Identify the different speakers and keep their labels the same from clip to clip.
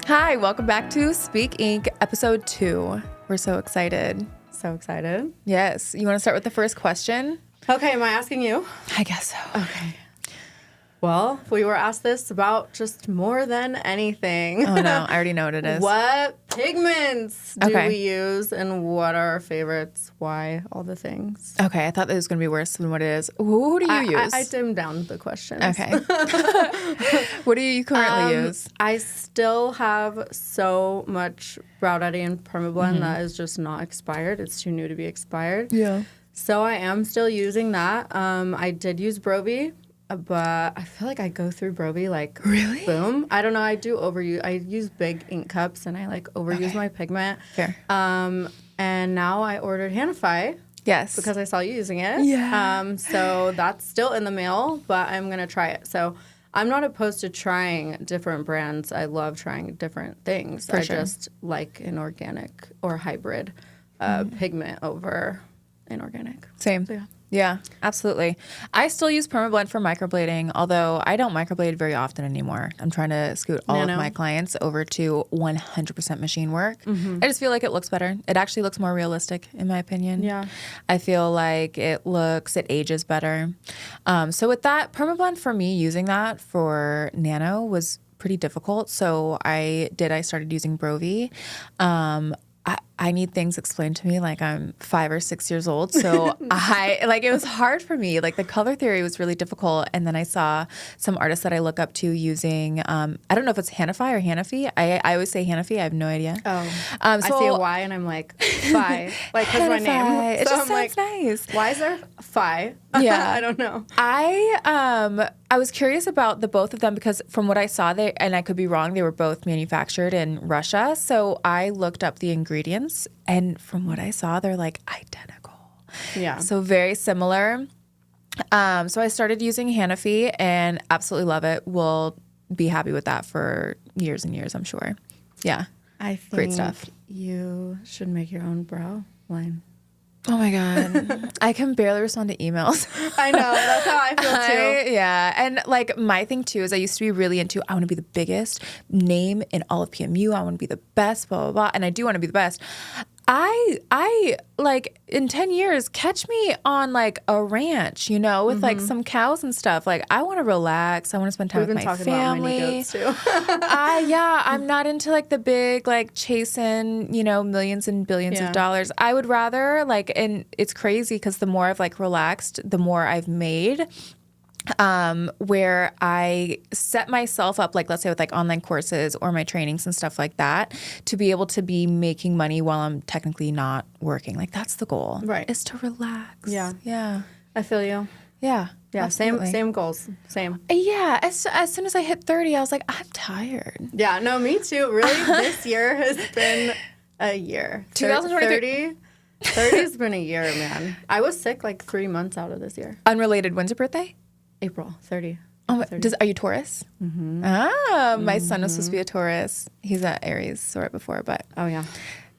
Speaker 1: Hi, welcome back to Speak Inc. episode 2. We're so excited.
Speaker 2: So excited.
Speaker 1: Yes. You want to start with the first question?
Speaker 2: Okay, am I asking you?
Speaker 1: I guess so.
Speaker 2: Okay. Well, we were asked this about just more than anything.
Speaker 1: Oh, no. I already know what it is.
Speaker 2: What pigments do
Speaker 1: Okay.
Speaker 2: we use and what are our favorites? Why? All the things.
Speaker 1: Okay, I thought that was going to be worse than what it is. Who do you use?
Speaker 2: I dimmed down the questions.
Speaker 1: Okay. What do you currently use?
Speaker 2: I still have so much Brow Daddy and PermaBlend that is just not expired. It's too new to be expired.
Speaker 1: Yeah.
Speaker 2: So I am still using that. I did use Brovi, but I feel like I go through Brovi like
Speaker 1: Really?
Speaker 2: boom. I don't know. I do overuse. I use big ink cups and I like overuse my pigment.
Speaker 1: Fair.
Speaker 2: And now I ordered Hanify
Speaker 1: Yes.
Speaker 2: because I saw you using it.
Speaker 1: Yeah.
Speaker 2: So that's still in the mail, but I'm gonna try it. So I'm not opposed to trying different brands. I love trying different things.
Speaker 1: For
Speaker 2: I
Speaker 1: sure.
Speaker 2: just like an organic or hybrid pigment over inorganic.
Speaker 1: Same.
Speaker 2: So, yeah.
Speaker 1: Yeah, absolutely. I still use PermaBlend for microblading, although I don't microblade very often anymore. I'm trying to scoot all of
Speaker 2: Nano.
Speaker 1: my clients over to 100% machine work.
Speaker 2: Mm-hmm.
Speaker 1: I just feel like it looks better. It actually looks more realistic, in my opinion.
Speaker 2: Yeah.
Speaker 1: I feel like it ages better. So with that, PermaBlend for me, using that for nano was pretty difficult. So I started using Brovi. I need things explained to me like I'm 5 or 6 years old. So it was hard for me. Like the color theory was really difficult. And then I saw some artists that I look up to using, I don't know if it's Hanify or Hanafi. I always say Hanafi. I have no idea.
Speaker 2: Oh,
Speaker 1: I
Speaker 2: I see a Y and I'm like, Phi. Like, because my name.
Speaker 1: It
Speaker 2: So
Speaker 1: just
Speaker 2: I'm
Speaker 1: sounds
Speaker 2: like,
Speaker 1: nice.
Speaker 2: why is there Phi?
Speaker 1: Yeah.
Speaker 2: I don't know.
Speaker 1: I was curious about the both of them because from what I saw, and I could be wrong, they were both manufactured in Russia. So I looked up the ingredients, and from what I saw, they're like identical.
Speaker 2: Yeah.
Speaker 1: So very similar. So I started using Hanafi and absolutely love it. Will be happy with that for years and years, I'm sure. Yeah.
Speaker 2: I think
Speaker 1: Great stuff.
Speaker 2: you should make your own brow line.
Speaker 1: Oh my God. I can barely respond to emails.
Speaker 2: I know. That's how I feel too.
Speaker 1: Yeah. And like my thing too is I used to be really into, I want to be the biggest name in all of PMU. I want to be the best, blah, blah, blah. And I do want to be the best. I like in 10 years, catch me on like a ranch, with like some cows and stuff. Like I want to relax. I want to spend time
Speaker 2: We've
Speaker 1: with
Speaker 2: been
Speaker 1: my
Speaker 2: talking
Speaker 1: family.
Speaker 2: about mini goats too.
Speaker 1: I'm not into like the big, like chasing, millions and billions of
Speaker 2: Yeah.
Speaker 1: dollars. I would rather and it's crazy because the more I've like relaxed, the more I've made. Where I set myself up, like let's say with like online courses or my trainings and stuff like that, to be able to be making money while I'm technically not working. Like that's the goal,
Speaker 2: Right.
Speaker 1: Is to relax.
Speaker 2: Yeah.
Speaker 1: Yeah.
Speaker 2: I feel you.
Speaker 1: Yeah.
Speaker 2: Yeah.
Speaker 1: Absolutely.
Speaker 2: Same goals. Same.
Speaker 1: Yeah. As soon as I hit 30, I was like, I'm tired.
Speaker 2: Yeah. No, me too. Really, this year has been a year.
Speaker 1: 2023.
Speaker 2: 30 has been a year, man. I was sick like 3 months out of this year.
Speaker 1: Unrelated. When's your birthday?
Speaker 2: April 30.
Speaker 1: Oh,
Speaker 2: 30.
Speaker 1: are you Taurus? Mm-hmm. My son was supposed to be a Taurus. He's at Aries, so right before, but
Speaker 2: Oh, yeah.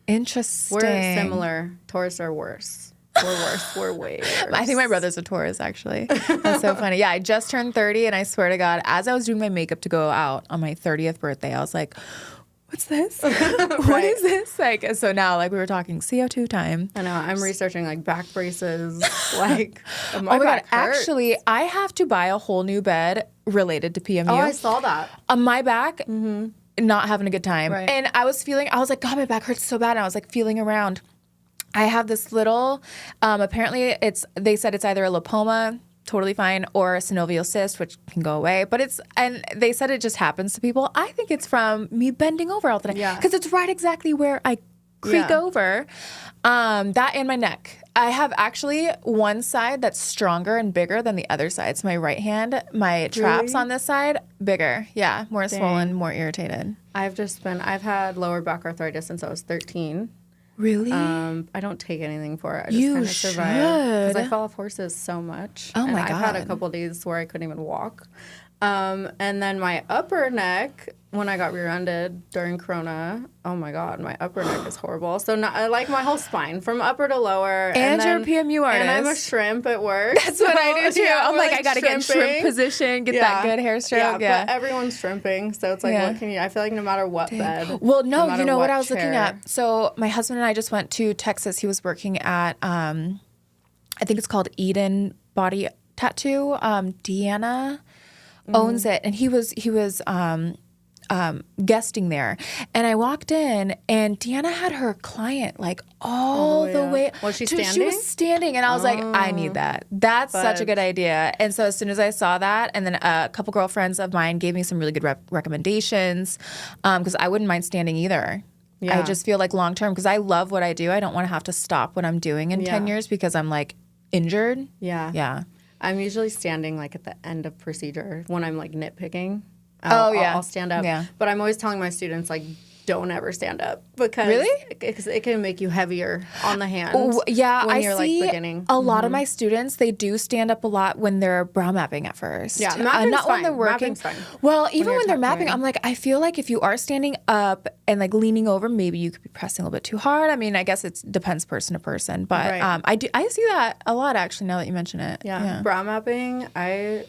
Speaker 1: interesting.
Speaker 2: We're similar. Taurus are worse. We're worse. We're way worse.
Speaker 1: I think my brother's a Taurus, actually. That's so funny. Yeah, I just turned 30, and I swear to God, as I was doing my makeup to go out on my 30th birthday, I was like, what's this? What is this? Like, so now, like, we were talking CO2 time.
Speaker 2: I know. I'm researching like back braces. Like,
Speaker 1: Oh my God. Actually, I have to buy a whole new bed related to PMU.
Speaker 2: Oh, I saw that.
Speaker 1: On my back, not having a good time.
Speaker 2: Right.
Speaker 1: And I was like, God, my back hurts so bad. And I was like feeling around. I have this little, apparently they said it's either a lipoma, totally fine, or a synovial cyst, which can go away. But and they said it just happens to people. I think it's from me bending over all the time.
Speaker 2: Yeah.
Speaker 1: Because it's right exactly where I creak
Speaker 2: Yeah.
Speaker 1: over. That and my neck. I have actually one side that's stronger and bigger than the other side. So my right hand, my traps
Speaker 2: Really?
Speaker 1: on this side, bigger. Yeah, more swollen, more irritated.
Speaker 2: I've had lower back arthritis since I was 13.
Speaker 1: Really?
Speaker 2: I don't take anything for it. I just
Speaker 1: You
Speaker 2: kind of survive because I
Speaker 1: should.
Speaker 2: fall off horses so much.
Speaker 1: Oh
Speaker 2: and
Speaker 1: my
Speaker 2: I've had a
Speaker 1: God.
Speaker 2: couple days where I couldn't even walk. And then my upper neck when I got rear-ended during Corona, oh my God, my upper neck is horrible. So I like my whole spine from upper to lower.
Speaker 1: And you're a PMU artist.
Speaker 2: And I'm a shrimp at work.
Speaker 1: That's what I do too.
Speaker 2: Yeah,
Speaker 1: I'm like, I got to get in shrimp
Speaker 2: shrimping.
Speaker 1: position, get that good hair stroke.
Speaker 2: But everyone's shrimping. So it's like, what can you, I feel like no matter what bed.
Speaker 1: Well, no,
Speaker 2: no
Speaker 1: you know what I was
Speaker 2: chair.
Speaker 1: looking at? So my husband and I just went to Texas. He was working at, I think it's called Eden Body Tattoo. Deanna owns it. And he was guesting there, and I walked in, and Deanna had her client like all the way.
Speaker 2: Was she
Speaker 1: She
Speaker 2: standing?
Speaker 1: was standing, and I was like, I need that. That's such a good idea. And so as soon as I saw that, and then a couple girlfriends of mine gave me some really good recommendations, because I wouldn't mind standing either.
Speaker 2: Yeah.
Speaker 1: I just feel like long term, because I love what I do. I don't want to have to stop what I'm doing in 10 years because I'm like injured.
Speaker 2: Yeah.
Speaker 1: Yeah.
Speaker 2: I'm usually standing like at the end of procedure when I'm like nitpicking.
Speaker 1: Yeah.
Speaker 2: I'll stand up.
Speaker 1: Yeah.
Speaker 2: But I'm always telling my students, like, don't ever stand up because it can make you heavier on the hands.
Speaker 1: Yeah,
Speaker 2: when
Speaker 1: I
Speaker 2: you're
Speaker 1: see
Speaker 2: like beginning.
Speaker 1: a lot of my students, they do stand up a lot when they're brow mapping at first.
Speaker 2: Yeah, mapping's
Speaker 1: not when
Speaker 2: fine.
Speaker 1: they're working.
Speaker 2: Mapping's fine.
Speaker 1: Well, even
Speaker 2: you're
Speaker 1: when they're mapping,
Speaker 2: tattooing.
Speaker 1: I'm like, I feel like if you are standing up and like leaning over, maybe you could be pressing a little bit too hard. I mean, I guess it depends person to person, but
Speaker 2: Right.
Speaker 1: I see that a lot actually now that you mention it.
Speaker 2: Yeah. Brow mapping, I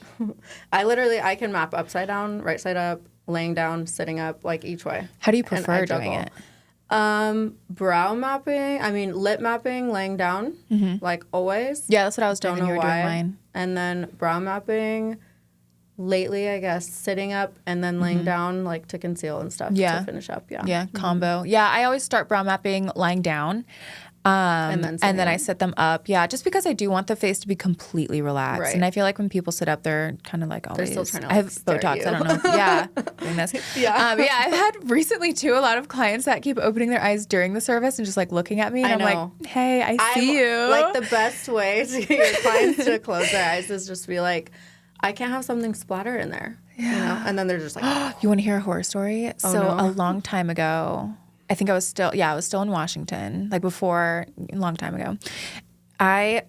Speaker 2: literally can map upside down, right side up, laying down, sitting up, like each way.
Speaker 1: How do you
Speaker 2: And
Speaker 1: prefer
Speaker 2: I
Speaker 1: doing
Speaker 2: juggle.
Speaker 1: it?
Speaker 2: Brow mapping, lip mapping, laying down, like always.
Speaker 1: Yeah, that's what I was doing
Speaker 2: Don't
Speaker 1: when
Speaker 2: know
Speaker 1: you were
Speaker 2: why.
Speaker 1: doing mine.
Speaker 2: And then brow mapping, lately, I guess, sitting up and then laying down, like to conceal and stuff
Speaker 1: Yeah.
Speaker 2: to finish up. Yeah.
Speaker 1: Yeah, combo. Yeah, I always start brow mapping lying down.
Speaker 2: And
Speaker 1: And
Speaker 2: then
Speaker 1: then I set them up. Yeah, just because I do want the face to be completely relaxed.
Speaker 2: Right.
Speaker 1: And I feel like when people sit up, they're kind of like always.
Speaker 2: still trying to,
Speaker 1: I have
Speaker 2: like, stare at
Speaker 1: Botox.
Speaker 2: you.
Speaker 1: I don't know. Yeah, doing this.
Speaker 2: Yeah.
Speaker 1: Yeah, I've had recently too a lot of clients that keep opening their eyes during the service and just like looking at me. And
Speaker 2: I
Speaker 1: I'm
Speaker 2: know.
Speaker 1: like, hey, I see you.
Speaker 2: Like the best way to get your clients to close their eyes is just be like, I can't have something splatter in there. Yeah. You know? And then they're just like,
Speaker 1: You want to hear a horror story? So
Speaker 2: no.
Speaker 1: a long time ago, I think I was still in Washington, like before, a long time ago. I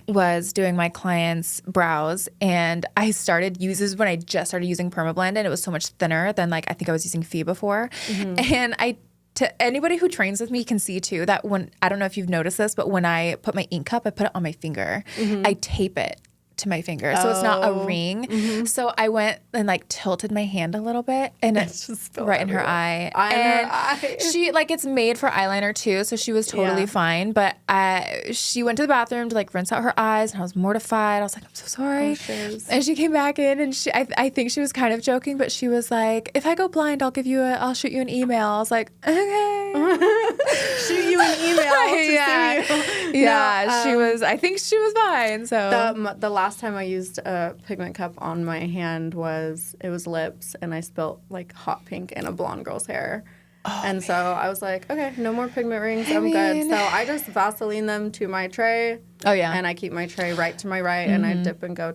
Speaker 1: was doing my clients' brows, and I started this is when I just started using PermaBlend, and it was so much thinner than like I think I was using Fee before. And to anybody who trains with me can see too that when, I don't know if you've noticed this, but when I put my ink cup, I put it on my finger. I tape it to my finger, so it's not a ring. So I went and like tilted my hand a little bit, and it's
Speaker 2: just spilled
Speaker 1: right in her
Speaker 2: everywhere.
Speaker 1: eye.
Speaker 2: In her
Speaker 1: And
Speaker 2: eye.
Speaker 1: she like it's made for eyeliner too, so she was totally
Speaker 2: Yeah.
Speaker 1: fine. But she went to the bathroom to like rinse out her eyes, and I was mortified. I was like, I'm so sorry.
Speaker 2: shiz.
Speaker 1: And she came back in, and I think she was kind of joking, but she was like, if I go blind, I'll shoot you an email. I was like, okay.
Speaker 2: shoot you an email to
Speaker 1: Yeah.
Speaker 2: sue you.
Speaker 1: Yeah, she was. I think she was fine. So
Speaker 2: The last time I used a pigment cup on my hand it was lips, and I spilt like hot pink in a blonde girl's hair. And so I was like, okay, no more pigment rings. I'm good.
Speaker 1: mean-
Speaker 2: So I just Vaseline them to my tray.
Speaker 1: Oh, yeah.
Speaker 2: And I keep my tray right to my right, and I dip and go,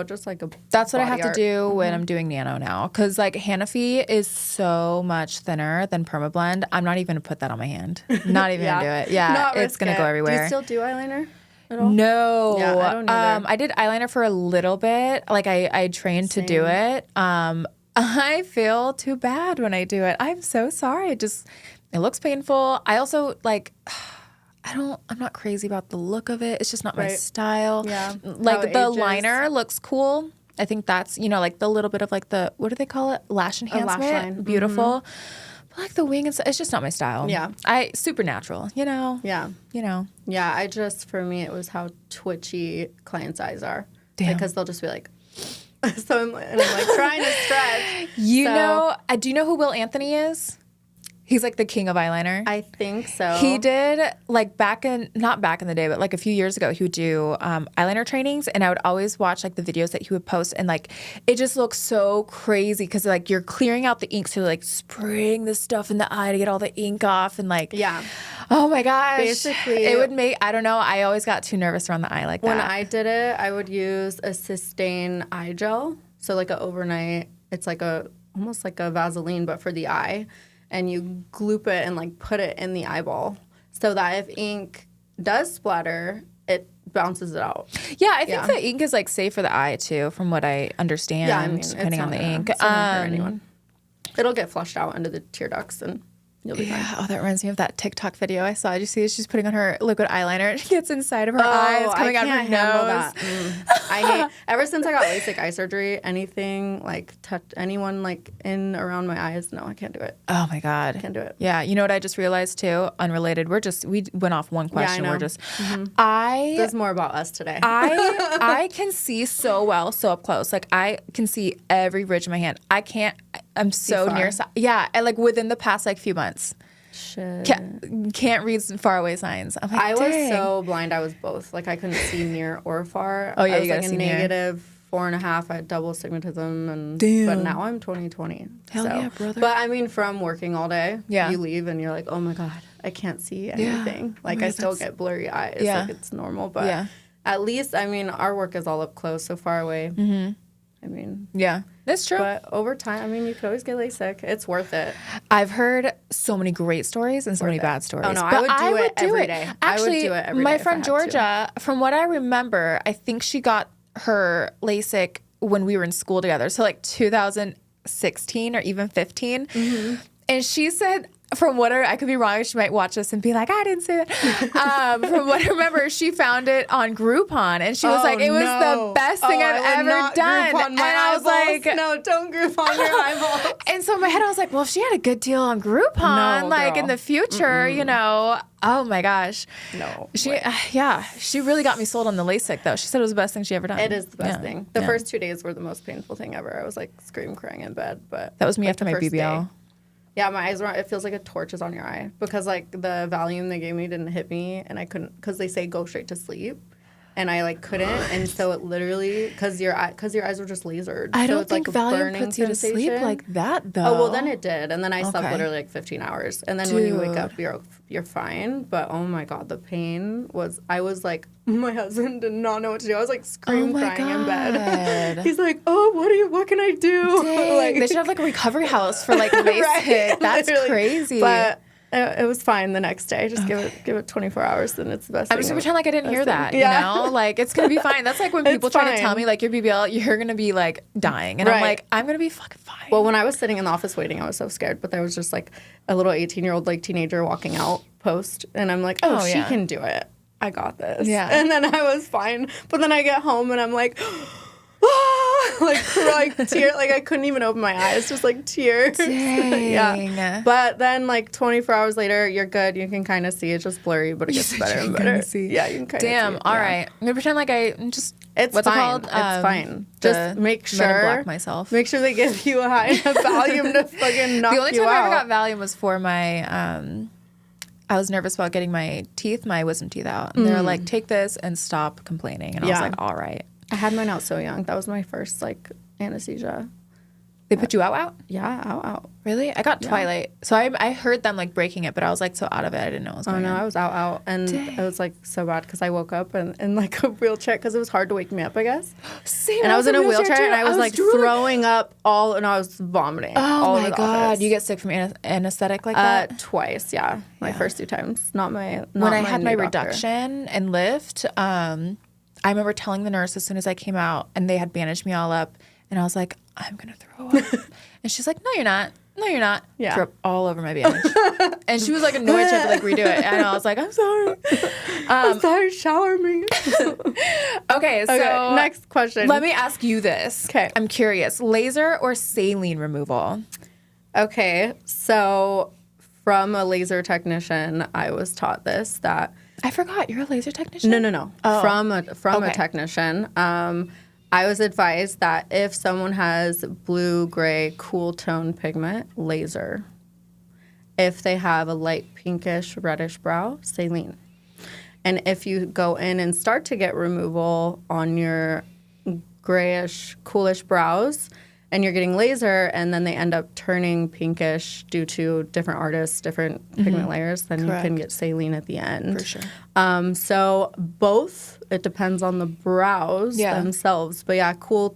Speaker 2: just like a
Speaker 1: That's what I have
Speaker 2: body
Speaker 1: to
Speaker 2: art.
Speaker 1: do when I'm doing nano now, because like Hanafi is so much thinner than PermaBlend. I'm not even gonna put that on my hand. Not even gonna do it. Yeah,
Speaker 2: Not
Speaker 1: it's
Speaker 2: risk
Speaker 1: gonna
Speaker 2: it.
Speaker 1: go everywhere.
Speaker 2: Do you still do eyeliner at all?
Speaker 1: No.
Speaker 2: Yeah, I don't either.
Speaker 1: I did eyeliner for a little bit. Like I trained to do it. I feel too bad when I do it. I'm so sorry. It looks painful. I also like I'm not crazy about the look of it. It's just not my
Speaker 2: Right.
Speaker 1: style.
Speaker 2: Yeah.
Speaker 1: Like
Speaker 2: How it
Speaker 1: the
Speaker 2: ages.
Speaker 1: liner looks cool. I think that's, like the little bit of like what do they call it? Lash enhancement.
Speaker 2: line.
Speaker 1: Beautiful. But like the wing and stuff, it's just not my style.
Speaker 2: Yeah.
Speaker 1: Supernatural,
Speaker 2: Yeah. Yeah, for me, it was how twitchy clients' eyes are.
Speaker 1: Damn.
Speaker 2: Because they'll just be like, so I'm like trying to stretch.
Speaker 1: Do you know who Will Anthony is? He's like the king of eyeliner.
Speaker 2: I think so.
Speaker 1: He did like not back in the day, but like a few years ago, he would do eyeliner trainings, and I would always watch like the videos that he would post, and like it just looks so crazy because like you're clearing out the ink, so like spraying this stuff in the eye to get all the ink off, and like
Speaker 2: Yeah.
Speaker 1: oh my gosh,
Speaker 2: Basically-
Speaker 1: it would make I don't know. I always got too nervous around the eye like
Speaker 2: When
Speaker 1: that.
Speaker 2: I did it, I would use a Systane eye gel. So like a overnight, it's like almost like a Vaseline, but for the eye. And you gloop it and like put it in the eyeball so that if ink does splatter, it bounces it out.
Speaker 1: Yeah, I think the ink is like safe for the eye too, from what I understand.
Speaker 2: Yeah, I mean, it's
Speaker 1: depending on
Speaker 2: not
Speaker 1: the
Speaker 2: gonna-
Speaker 1: ink.
Speaker 2: it's not gonna hurt anyone. It'll get flushed out into the tear ducts and you'll be fine.
Speaker 1: Yeah. Oh, that reminds me of that TikTok video I saw. Did you see? She's putting on her liquid eyeliner. It gets inside of her eyes, coming out of her nose.
Speaker 2: I hate. Ever since I got LASIK eye surgery, anything like touch anyone like in around my eyes, no, I can't do it.
Speaker 1: Oh my God.
Speaker 2: Can't do it.
Speaker 1: Yeah. You know what I just realized too? Unrelated. We went off one question.
Speaker 2: know.
Speaker 1: We're just,
Speaker 2: This is more about us today.
Speaker 1: I can see so well, so up close. Like I can see every ridge in my hand. I'm so
Speaker 2: far.
Speaker 1: near. Yeah. And like within the past like few months.
Speaker 2: Shit.
Speaker 1: Can't read some faraway signs. I'm like,
Speaker 2: I was
Speaker 1: dang.
Speaker 2: so blind. I was both. Like I couldn't see near or far.
Speaker 1: Oh, yeah,
Speaker 2: I was
Speaker 1: you gotta
Speaker 2: like
Speaker 1: see
Speaker 2: a
Speaker 1: near.
Speaker 2: negative 4.5. I had double astigmatism, and
Speaker 1: Damn.
Speaker 2: but now I'm 20/20.
Speaker 1: Hell yeah, brother.
Speaker 2: But I mean, from working all day,
Speaker 1: Yeah.
Speaker 2: you leave and you're like, oh my God, I can't see anything. Like
Speaker 1: my
Speaker 2: I
Speaker 1: God,
Speaker 2: still
Speaker 1: that's-
Speaker 2: get blurry eyes.
Speaker 1: Yeah.
Speaker 2: Like it's normal, but
Speaker 1: Yeah.
Speaker 2: at least I mean, our work is all up close, so far away. Mm-hmm. I mean.
Speaker 1: Yeah. That's true.
Speaker 2: But over time, I mean, you could always get LASIK. It's worth it.
Speaker 1: I've heard so many great stories and so many
Speaker 2: it.
Speaker 1: bad stories.
Speaker 2: Oh, no,
Speaker 1: but
Speaker 2: I would do it every day. I would
Speaker 1: Actually,
Speaker 2: do it every
Speaker 1: my
Speaker 2: day if I
Speaker 1: friend
Speaker 2: had to.
Speaker 1: Georgia, from what I remember, I think she got her LASIK when we were in school together. So like 2016 or even 15.
Speaker 2: Mm-hmm.
Speaker 1: And she said, from what I could be wrong, she might watch this and be like, I didn't say that. From what I remember, she found it on Groupon, and she was like, it was the best thing I've ever done. And I was like,
Speaker 2: no, don't Groupon your eyeballs.
Speaker 1: and so in my head, I was like, well, if she had a good deal on Groupon,
Speaker 2: No,
Speaker 1: like in
Speaker 2: girl.
Speaker 1: the future, you know, oh my gosh.
Speaker 2: No.
Speaker 1: She, she really got me sold on the LASIK though. She said it was the best thing she ever done.
Speaker 2: It is the best
Speaker 1: Yeah.
Speaker 2: thing. The
Speaker 1: Yeah.
Speaker 2: first 2 days were the most painful thing ever. I was like crying in bed, but
Speaker 1: That was me
Speaker 2: like,
Speaker 1: after
Speaker 2: the
Speaker 1: my
Speaker 2: first
Speaker 1: BBL.
Speaker 2: day. Yeah, my eyes were. It feels like a torch is on your eye because like the Valium they gave me didn't hit me, and I couldn't because they say go straight to sleep, and I like couldn't, and so it literally because your eyes were just lasered.
Speaker 1: I
Speaker 2: so
Speaker 1: don't
Speaker 2: it's
Speaker 1: think
Speaker 2: like a
Speaker 1: Valium
Speaker 2: burning
Speaker 1: puts you to sleep
Speaker 2: sensation.
Speaker 1: like that though.
Speaker 2: Oh well, then it did, and then I slept
Speaker 1: Okay.
Speaker 2: literally like 15 hours, and then when you wake
Speaker 1: Dude.
Speaker 2: up, you're fine. But oh my god, the pain was. I was like, my husband did not know what to do. I was like
Speaker 1: Oh my
Speaker 2: crying in bed.
Speaker 1: God.
Speaker 2: He's like, oh, what can I do?
Speaker 1: Dang, they should have like a recovery house for like LASIK.
Speaker 2: Right,
Speaker 1: That's
Speaker 2: literally.
Speaker 1: crazy.
Speaker 2: But it was fine the next day. Just give it 24 hours, then it's the best.
Speaker 1: I'm just gonna pretend like I didn't hear that,
Speaker 2: Yeah.
Speaker 1: you know? Like, it's gonna be fine. That's like when people
Speaker 2: It's
Speaker 1: try to tell
Speaker 2: fine.
Speaker 1: me, like, your BBL, you're gonna be, like, dying. And I'm
Speaker 2: Right.
Speaker 1: like, I'm gonna be fucking fine.
Speaker 2: Well, when I was sitting in the office waiting, I was so scared. But there was just like a little 18-year-old like teenager walking out post, and I'm like, oh,
Speaker 1: Oh,
Speaker 2: she
Speaker 1: yeah.
Speaker 2: can do it. I got this.
Speaker 1: Yeah.
Speaker 2: And then I was fine. But then I get home and I'm like, like tear, like I couldn't even open my eyes, just like tears. Yeah.
Speaker 1: Dang.
Speaker 2: But then like 24 hours later, you're good. You can kind of see. It's just blurry, but it gets
Speaker 1: said
Speaker 2: better
Speaker 1: you
Speaker 2: and
Speaker 1: can
Speaker 2: better.
Speaker 1: kinda see.
Speaker 2: Yeah, you can kind of see.
Speaker 1: Damn.
Speaker 2: it,
Speaker 1: All
Speaker 2: yeah.
Speaker 1: right. I'm gonna pretend like I just.
Speaker 2: It's
Speaker 1: what's
Speaker 2: fine.
Speaker 1: it called?
Speaker 2: It's fine.
Speaker 1: The
Speaker 2: Just make
Speaker 1: Men in
Speaker 2: sure.
Speaker 1: Black myself.
Speaker 2: Make sure they give you a high enough Valium to fucking knock
Speaker 1: The only
Speaker 2: you
Speaker 1: time I
Speaker 2: out.
Speaker 1: ever got Valium was for my. I was nervous about getting my wisdom teeth out, and they were like, "Take this and stop complaining." And I was
Speaker 2: Yeah.
Speaker 1: like, "All right."
Speaker 2: I had mine out so young. That was my first like anesthesia.
Speaker 1: They put you out?
Speaker 2: Yeah, out.
Speaker 1: Really? I got Twilight, so I heard them like breaking it, but I was like so out of it, I didn't know what was
Speaker 2: Oh
Speaker 1: going
Speaker 2: no,
Speaker 1: on.
Speaker 2: I was out, and it was like so bad because I woke up and in like a wheelchair because it was hard to wake me up, I guess.
Speaker 1: Same,
Speaker 2: And I was in a wheelchair
Speaker 1: too.
Speaker 2: and I was like
Speaker 1: drooling.
Speaker 2: throwing up and I was vomiting.
Speaker 1: Oh
Speaker 2: all
Speaker 1: my
Speaker 2: over the
Speaker 1: god,
Speaker 2: office.
Speaker 1: you get sick from anesthetic like that?
Speaker 2: Twice, yeah. My
Speaker 1: Yeah.
Speaker 2: first 2 times. Not my.
Speaker 1: When I had my reduction and lift, I remember telling the nurse as soon as I came out, and they had bandaged me all up, and I was like, I'm gonna throw up. And she's like, no, you're not. No, you're not.
Speaker 2: Yeah.
Speaker 1: Threw up all over my bandage. And she was like annoyed she had to like redo it. And I was like, I'm sorry.
Speaker 2: I'm sorry, shower me.
Speaker 1: Okay, so
Speaker 2: Okay, next question.
Speaker 1: let me ask you this.
Speaker 2: 'Kay.
Speaker 1: I'm curious. Laser or saline removal?
Speaker 2: Okay, so from a laser technician, I was taught this that
Speaker 1: I forgot. You're a laser technician?
Speaker 2: no.
Speaker 1: Oh.
Speaker 2: From a
Speaker 1: Okay.
Speaker 2: technician. I was advised that if someone has blue, gray, cool tone pigment, laser. If they have a light pinkish, reddish brow, saline. And if you go in and start to get removal on your grayish, coolish brows, and you're getting laser, and then they end up turning pinkish due to different artists, different pigment layers, then you can
Speaker 1: Correct.
Speaker 2: get saline at the end.
Speaker 1: For sure.
Speaker 2: So both, it depends on the brows
Speaker 1: Yeah.
Speaker 2: themselves. But yeah, cool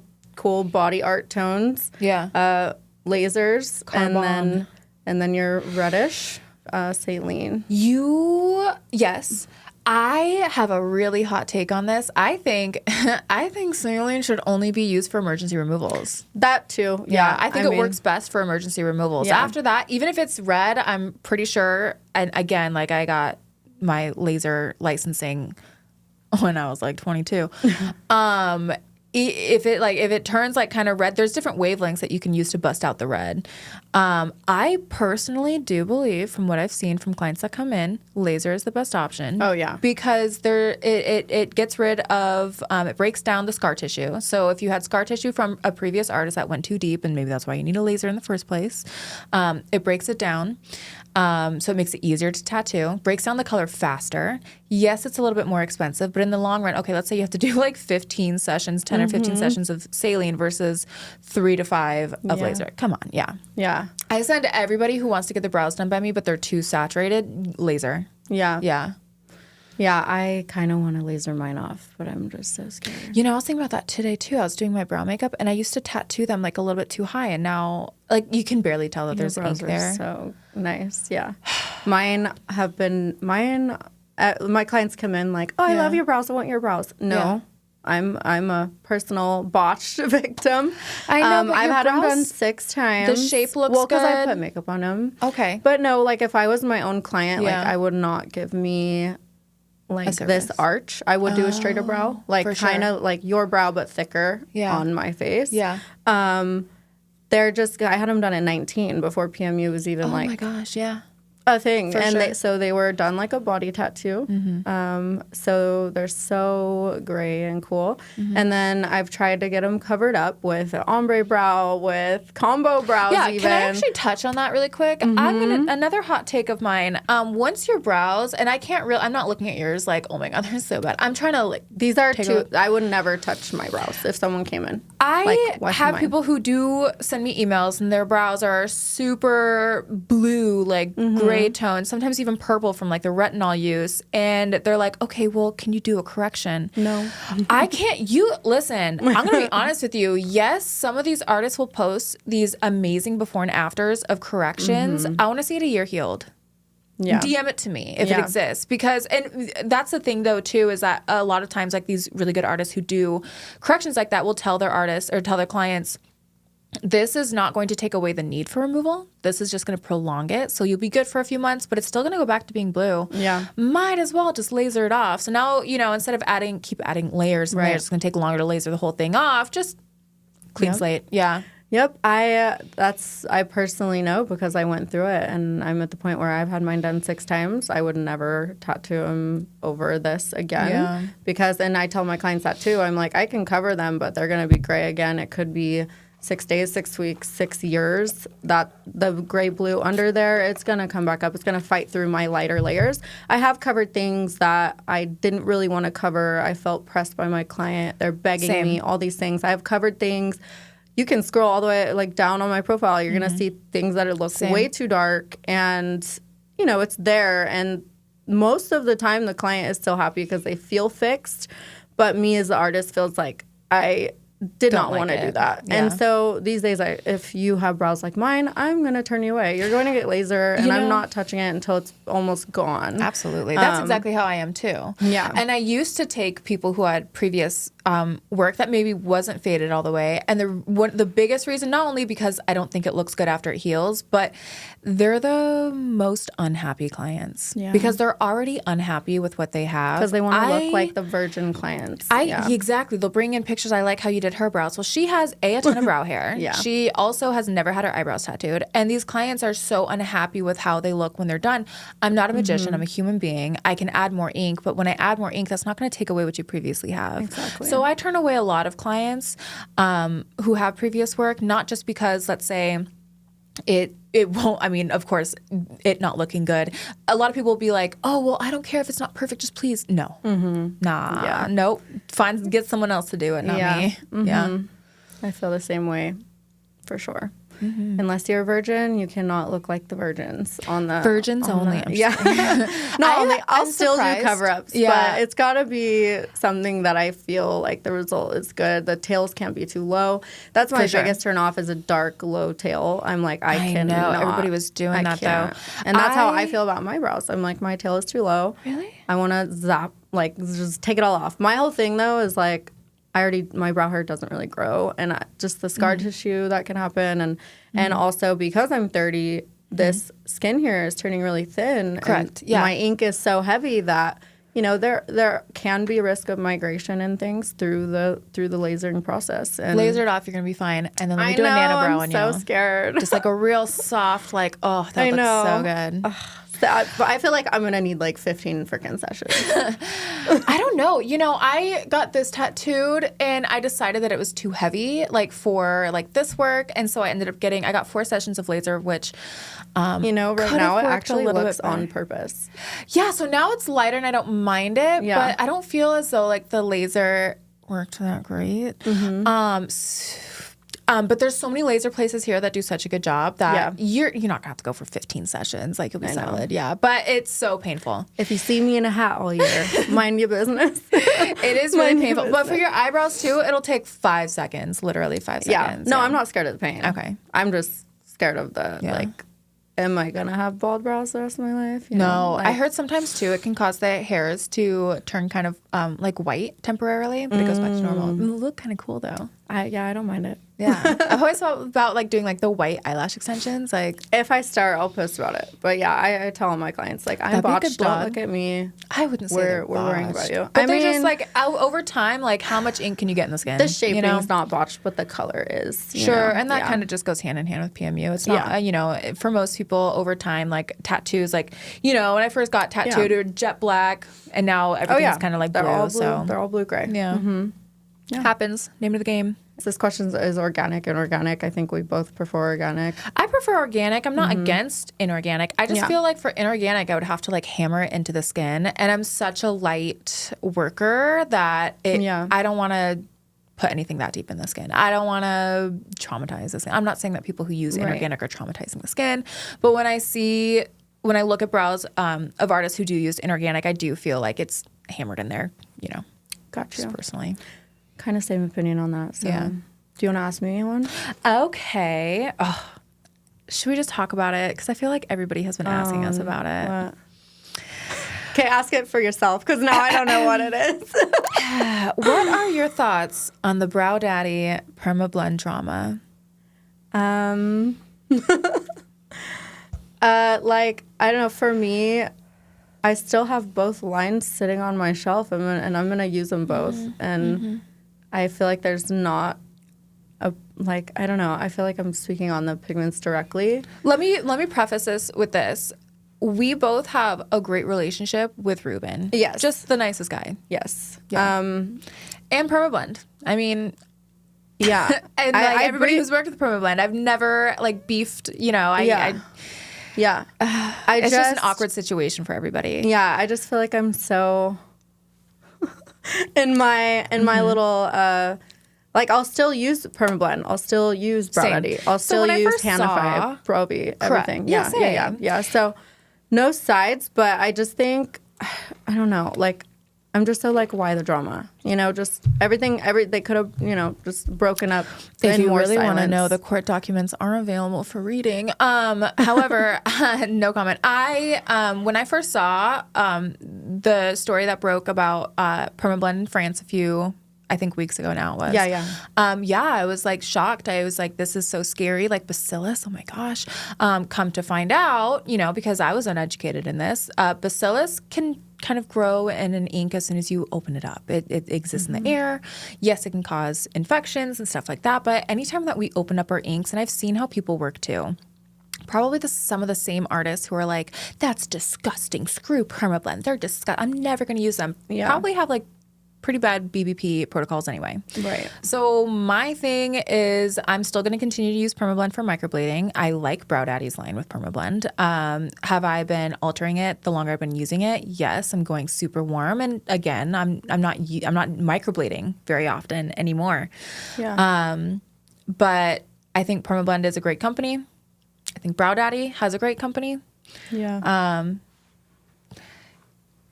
Speaker 2: body art tones.
Speaker 1: Yeah.
Speaker 2: Lasers,
Speaker 1: Carbon.
Speaker 2: and then your reddish saline.
Speaker 1: Yes. I have a really hot take on this. I think saline should only be used for emergency removals.
Speaker 2: That too.
Speaker 1: Yeah, I think it works best for emergency removals.
Speaker 2: Yeah.
Speaker 1: After that, even if it's red, I'm pretty sure. And again, like I got my laser licensing when I was like 22. If it turns like kind of red, there's different wavelengths that you can use to bust out the red. I personally do believe, from what I've seen from clients that come in, laser is the best option.
Speaker 2: Oh, yeah.
Speaker 1: Because it gets rid of it breaks down the scar tissue. So if you had scar tissue from a previous artist that went too deep, and maybe that's why you need a laser in the first place, it breaks it down. So it makes it easier to tattoo, breaks down the color faster. Yes, it's a little bit more expensive, but in the long run, okay, let's say you have to do like 15 sessions, 10 or 15 sessions of saline versus 3 to 5 of laser. Come on, yeah.
Speaker 2: Yeah.
Speaker 1: I send everybody who wants to get their brows done by me, but they're too saturated, laser.
Speaker 2: Yeah.
Speaker 1: Yeah.
Speaker 2: Yeah, I kind of want to laser mine off, but I'm just so scared.
Speaker 1: You know, I was thinking about that today too. I was doing my brow makeup and I used to tattoo them like a little bit too high, and now like you can barely tell that there's ink there.
Speaker 2: So nice, yeah. My clients come in like, oh, I love your brows. I want your brows. No,
Speaker 1: Yeah.
Speaker 2: I'm a personal botched victim.
Speaker 1: I know, but
Speaker 2: I've
Speaker 1: your
Speaker 2: had them
Speaker 1: brows-
Speaker 2: done 6 times.
Speaker 1: The shape looks
Speaker 2: well, because I
Speaker 1: good.
Speaker 2: put makeup on them.
Speaker 1: Okay.
Speaker 2: But no, like if I was my own client,
Speaker 1: Yeah.
Speaker 2: like I would not give me like
Speaker 1: service.
Speaker 2: this arch. I would do a straighter brow, like
Speaker 1: for sure.
Speaker 2: kind of like your brow but thicker
Speaker 1: Yeah.
Speaker 2: on my face.
Speaker 1: Yeah.
Speaker 2: They're just, I had them done at 19 before PMU was even
Speaker 1: Oh my
Speaker 2: like
Speaker 1: gosh, yeah.
Speaker 2: a thing.
Speaker 1: For
Speaker 2: And
Speaker 1: sure.
Speaker 2: so they were done like a body tattoo. So they're so gray and cool. And then I've tried to get them covered up with an ombre brow, with combo brows
Speaker 1: Yeah,
Speaker 2: even.
Speaker 1: can I actually touch on that really quick? I'm gonna another hot take of mine. Once your brows, and I'm not looking at yours like, oh my god, they're so bad. I'm trying to like.
Speaker 2: These are
Speaker 1: Take
Speaker 2: two,
Speaker 1: a-
Speaker 2: I would never touch my brows if someone came in.
Speaker 1: I
Speaker 2: wash
Speaker 1: have
Speaker 2: mine.
Speaker 1: people who do send me emails and their brows are super blue, like gray tone, sometimes even purple from like the retinol use. And they're like, okay, well, can you do a correction?
Speaker 2: No.
Speaker 1: I can't. Listen, I'm going to be honest with you. Yes, some of these artists will post these amazing before and afters of corrections. I want to see it a year healed.
Speaker 2: Yeah.
Speaker 1: DM it to me if it
Speaker 2: Yeah.
Speaker 1: exists, because and that's the thing though too, is that a lot of times like these really good artists who do corrections like that will tell their artists or tell their clients, this is not going to take away the need for removal. This is just going to prolong it. So you'll be good for a few months, but it's still going to go back to being blue.
Speaker 2: Yeah.
Speaker 1: Might as well just laser it off. So now, instead of keep adding layers and
Speaker 2: Right.
Speaker 1: layers, it's going to take longer to laser the whole thing off. Just clean slate. Yeah.
Speaker 2: Yep, I personally know because I went through it, and I'm at the point where I've had mine done 6 times. I would never tattoo them over this again,
Speaker 1: Yeah.
Speaker 2: and I tell my clients that too. I'm like, I can cover them, but they're gonna be gray again. It could be 6 days, 6 weeks, 6 years. That the gray blue under there, it's gonna come back up. It's gonna fight through my lighter layers. I have covered things that I didn't really want to cover. I felt pressed by my client. They're begging
Speaker 1: Same.
Speaker 2: me, all these things. I've covered things. You can scroll all the way like down on my profile. You're gonna see things that look
Speaker 1: Same.
Speaker 2: way too dark, and it's there. And most of the time, the client is still happy because they feel fixed. But me as the artist feels like I did
Speaker 1: Don't
Speaker 2: not
Speaker 1: like
Speaker 2: want to
Speaker 1: it.
Speaker 2: do that.
Speaker 1: Yeah.
Speaker 2: And so these days, if you have brows like mine, I'm gonna turn you away. You're going to get laser, and I'm not touching it until it's almost gone.
Speaker 1: Absolutely. That's exactly how I am too.
Speaker 2: Yeah.
Speaker 1: And I used to take people who had previous work that maybe wasn't faded all the way. And the biggest reason, not only because I don't think it looks good after it heals, but they're the most unhappy clients.
Speaker 2: Yeah.
Speaker 1: Because they're already unhappy with what they have.
Speaker 2: Because they want to look like the virgin clients.
Speaker 1: Exactly. They'll bring in pictures. I like how you did her brows. Well, she has a ton of brow hair.
Speaker 2: Yeah.
Speaker 1: She also has never had her eyebrows tattooed. And these clients are so unhappy with how they look when they're done. I'm not a magician. I'm a human being. I can add more ink, but when I add more ink, that's not going to take away what you previously have.
Speaker 2: Exactly.
Speaker 1: So I turn away a lot of clients who have previous work, not just because, let's say, it won't, of course, it not looking good. A lot of people will be like, oh, well, I don't care if it's not perfect, just please. No. Nah.
Speaker 2: Yeah.
Speaker 1: Nope. Get someone else to do it, not me. Yeah.
Speaker 2: I feel the same way, for sure. unless you're a virgin, you cannot look like the virgins on the
Speaker 1: Virgins
Speaker 2: on
Speaker 1: only.
Speaker 2: The, yeah. Not only, I'll
Speaker 1: I'm
Speaker 2: still
Speaker 1: surprised.
Speaker 2: do cover-ups,
Speaker 1: Yeah.
Speaker 2: but it's got to be something that I feel like the result is good. The tails can't be too low. That's my
Speaker 1: For sure.
Speaker 2: biggest turn off is a dark, low tail. I'm like, I
Speaker 1: know.
Speaker 2: cannot.
Speaker 1: Everybody was doing that, though.
Speaker 2: And that's how I feel about my brows. I'm like, my tail is too low.
Speaker 1: Really?
Speaker 2: I want to zap, like, just take it all off. My whole thing, though, is like, my brow hair doesn't really grow. And just the scar tissue that can happen. And also, because I'm 30, this skin here is turning really thin.
Speaker 1: Correct.
Speaker 2: And
Speaker 1: Yeah.
Speaker 2: my ink is so heavy that, you know, there can be a risk of migration and things through the lasering process. And
Speaker 1: Lasered off, you're going to be fine. And then let me
Speaker 2: I
Speaker 1: do
Speaker 2: know,
Speaker 1: a nano brow
Speaker 2: I'm
Speaker 1: on
Speaker 2: so
Speaker 1: you.
Speaker 2: scared.
Speaker 1: Just like a real soft, like, oh, that
Speaker 2: I
Speaker 1: looks
Speaker 2: know.
Speaker 1: so good.
Speaker 2: But I feel like I'm going to need like 15 freaking sessions.
Speaker 1: I don't know. You know, I got this tattooed and I decided that it was too heavy, like for like this work. And so I ended up I got 4 sessions of laser, which,
Speaker 2: You know, right
Speaker 1: could
Speaker 2: now
Speaker 1: have
Speaker 2: it
Speaker 1: worked a
Speaker 2: actually
Speaker 1: little
Speaker 2: looks
Speaker 1: bit better.
Speaker 2: on purpose.
Speaker 1: yeah. So now it's lighter and I don't mind it,
Speaker 2: Yeah.
Speaker 1: but I don't feel as though like the laser worked that great. But there's so many laser places here that do such a good job that you're not gonna have to go for 15 sessions. Like you'll be solid. Yeah. But it's so painful.
Speaker 2: If you see me in a hat all year, mind your business.
Speaker 1: It is really
Speaker 2: Mind your
Speaker 1: painful. But for
Speaker 2: business.
Speaker 1: your eyebrows too, it'll take 5 seconds, literally 5
Speaker 2: Yeah.
Speaker 1: seconds.
Speaker 2: No, I'm not scared of the pain.
Speaker 1: Okay.
Speaker 2: I'm just scared of the,
Speaker 1: Yeah.
Speaker 2: like, am I going to have bald brows the rest of my life? You
Speaker 1: No,
Speaker 2: know, like,
Speaker 1: I heard sometimes too it can cause the hairs to turn kind of like white temporarily, but it goes back to normal. It'll look kind of cool though.
Speaker 2: I don't mind it.
Speaker 1: Yeah, I've always thought about like doing like the white eyelash extensions. Like
Speaker 2: If I start, I'll post about it. But yeah, I tell all my clients, like, I'm
Speaker 1: That'd be a good
Speaker 2: botched. Don't
Speaker 1: blog.
Speaker 2: look at me.
Speaker 1: I wouldn't say
Speaker 2: We're worrying about
Speaker 1: botched.
Speaker 2: you.
Speaker 1: but
Speaker 2: I
Speaker 1: they're just
Speaker 2: mean-
Speaker 1: like over time. Like how much ink can you get in the skin?
Speaker 2: The shaping's
Speaker 1: you know?
Speaker 2: not botched, but the color is. you
Speaker 1: Sure,
Speaker 2: know?
Speaker 1: and that
Speaker 2: Yeah.
Speaker 1: kind of just goes hand in hand with PMU. It's not,
Speaker 2: Yeah.
Speaker 1: you know, for most people over time, like tattoos, like, you know, when I first got tattooed, it was jet black, and now everything's kind of like blue.
Speaker 2: They're all blue.
Speaker 1: So
Speaker 2: They're all blue-gray.
Speaker 1: yeah. Happens. Name of the game.
Speaker 2: This question is organic and organic. I think we both prefer organic.
Speaker 1: I prefer organic. I'm not against inorganic. I just
Speaker 2: Yeah.
Speaker 1: feel like for inorganic, I would have to like hammer it into the skin. And I'm such a light worker that I don't want to put anything that deep in the skin. I don't want to traumatize the skin. I'm not saying that people who use inorganic are traumatizing the skin. But when I look at brows of artists who do use inorganic, I do feel like it's hammered in there, you know,
Speaker 2: Gotcha.
Speaker 1: just personally.
Speaker 2: Kind of same opinion on that. So.
Speaker 1: Yeah.
Speaker 2: Do you want to ask me one?
Speaker 1: Okay. Oh, should we just talk about it? Because I feel like everybody has been asking us about it.
Speaker 2: What? Okay, ask it for yourself because now I don't know what it is.
Speaker 1: What are your thoughts on the Brow Daddy permablend drama?
Speaker 2: Like, I don't know. For me, I still have both lines sitting on my shelf, and I'm gonna use them both. And I feel like there's not I don't know. I feel like I'm speaking on the pigments directly.
Speaker 1: Let me preface this with this. We both have a great relationship with Ruben.
Speaker 2: Yes.
Speaker 1: Just the nicest guy.
Speaker 2: Yes.
Speaker 1: Yeah. And permablend. I mean,
Speaker 2: Yeah.
Speaker 1: and
Speaker 2: I
Speaker 1: like everybody
Speaker 2: agree.
Speaker 1: who's worked with permablend, I've never like beefed, you know,
Speaker 2: Yeah.
Speaker 1: it's just an awkward situation for everybody.
Speaker 2: Yeah, I just feel like I'm so in my little like I'll still use permablend. I'll still use Brow
Speaker 1: Same.
Speaker 2: Daddy. I'll
Speaker 1: So
Speaker 2: still
Speaker 1: when I
Speaker 2: use
Speaker 1: first saw-
Speaker 2: Tanify, Probi, everything.
Speaker 1: Yeah,
Speaker 2: Yeah. So no sides, but I just think I don't know, like I'm just so like, why the drama? You know, just everything. They could have, you know, just broken up.
Speaker 1: If
Speaker 2: in
Speaker 1: you
Speaker 2: more
Speaker 1: really want to
Speaker 2: silence.
Speaker 1: know, the court documents are available for reading. However, no comment. When I first saw the story that broke about permablend in France I think weeks ago now it was.
Speaker 2: Yeah.
Speaker 1: I was like shocked. I was like, this is so scary. Like bacillus, oh my gosh. Come to find out, you know, because I was uneducated in this, bacillus can kind of grow in an ink as soon as you open it up. It exists in the air. Yes, it can cause infections and stuff like that. But anytime that we open up our inks, and I've seen how people work too, probably some of the same artists who are like, that's disgusting. Screw permablend. They're disgusting. I'm never going to use them.
Speaker 2: Yeah.
Speaker 1: Probably have like pretty bad BBP protocols anyway.
Speaker 2: Right.
Speaker 1: So my thing is I'm still going to continue to use permablend for microblading. I like Brow Daddy's line with permablend. Have I been altering it the longer I've been using it? Yes, I'm going super warm. And again, I'm not microblading very often anymore.
Speaker 2: Yeah.
Speaker 1: But I think Permablend is a great company. I think Brow Daddy has a great company.
Speaker 2: Yeah.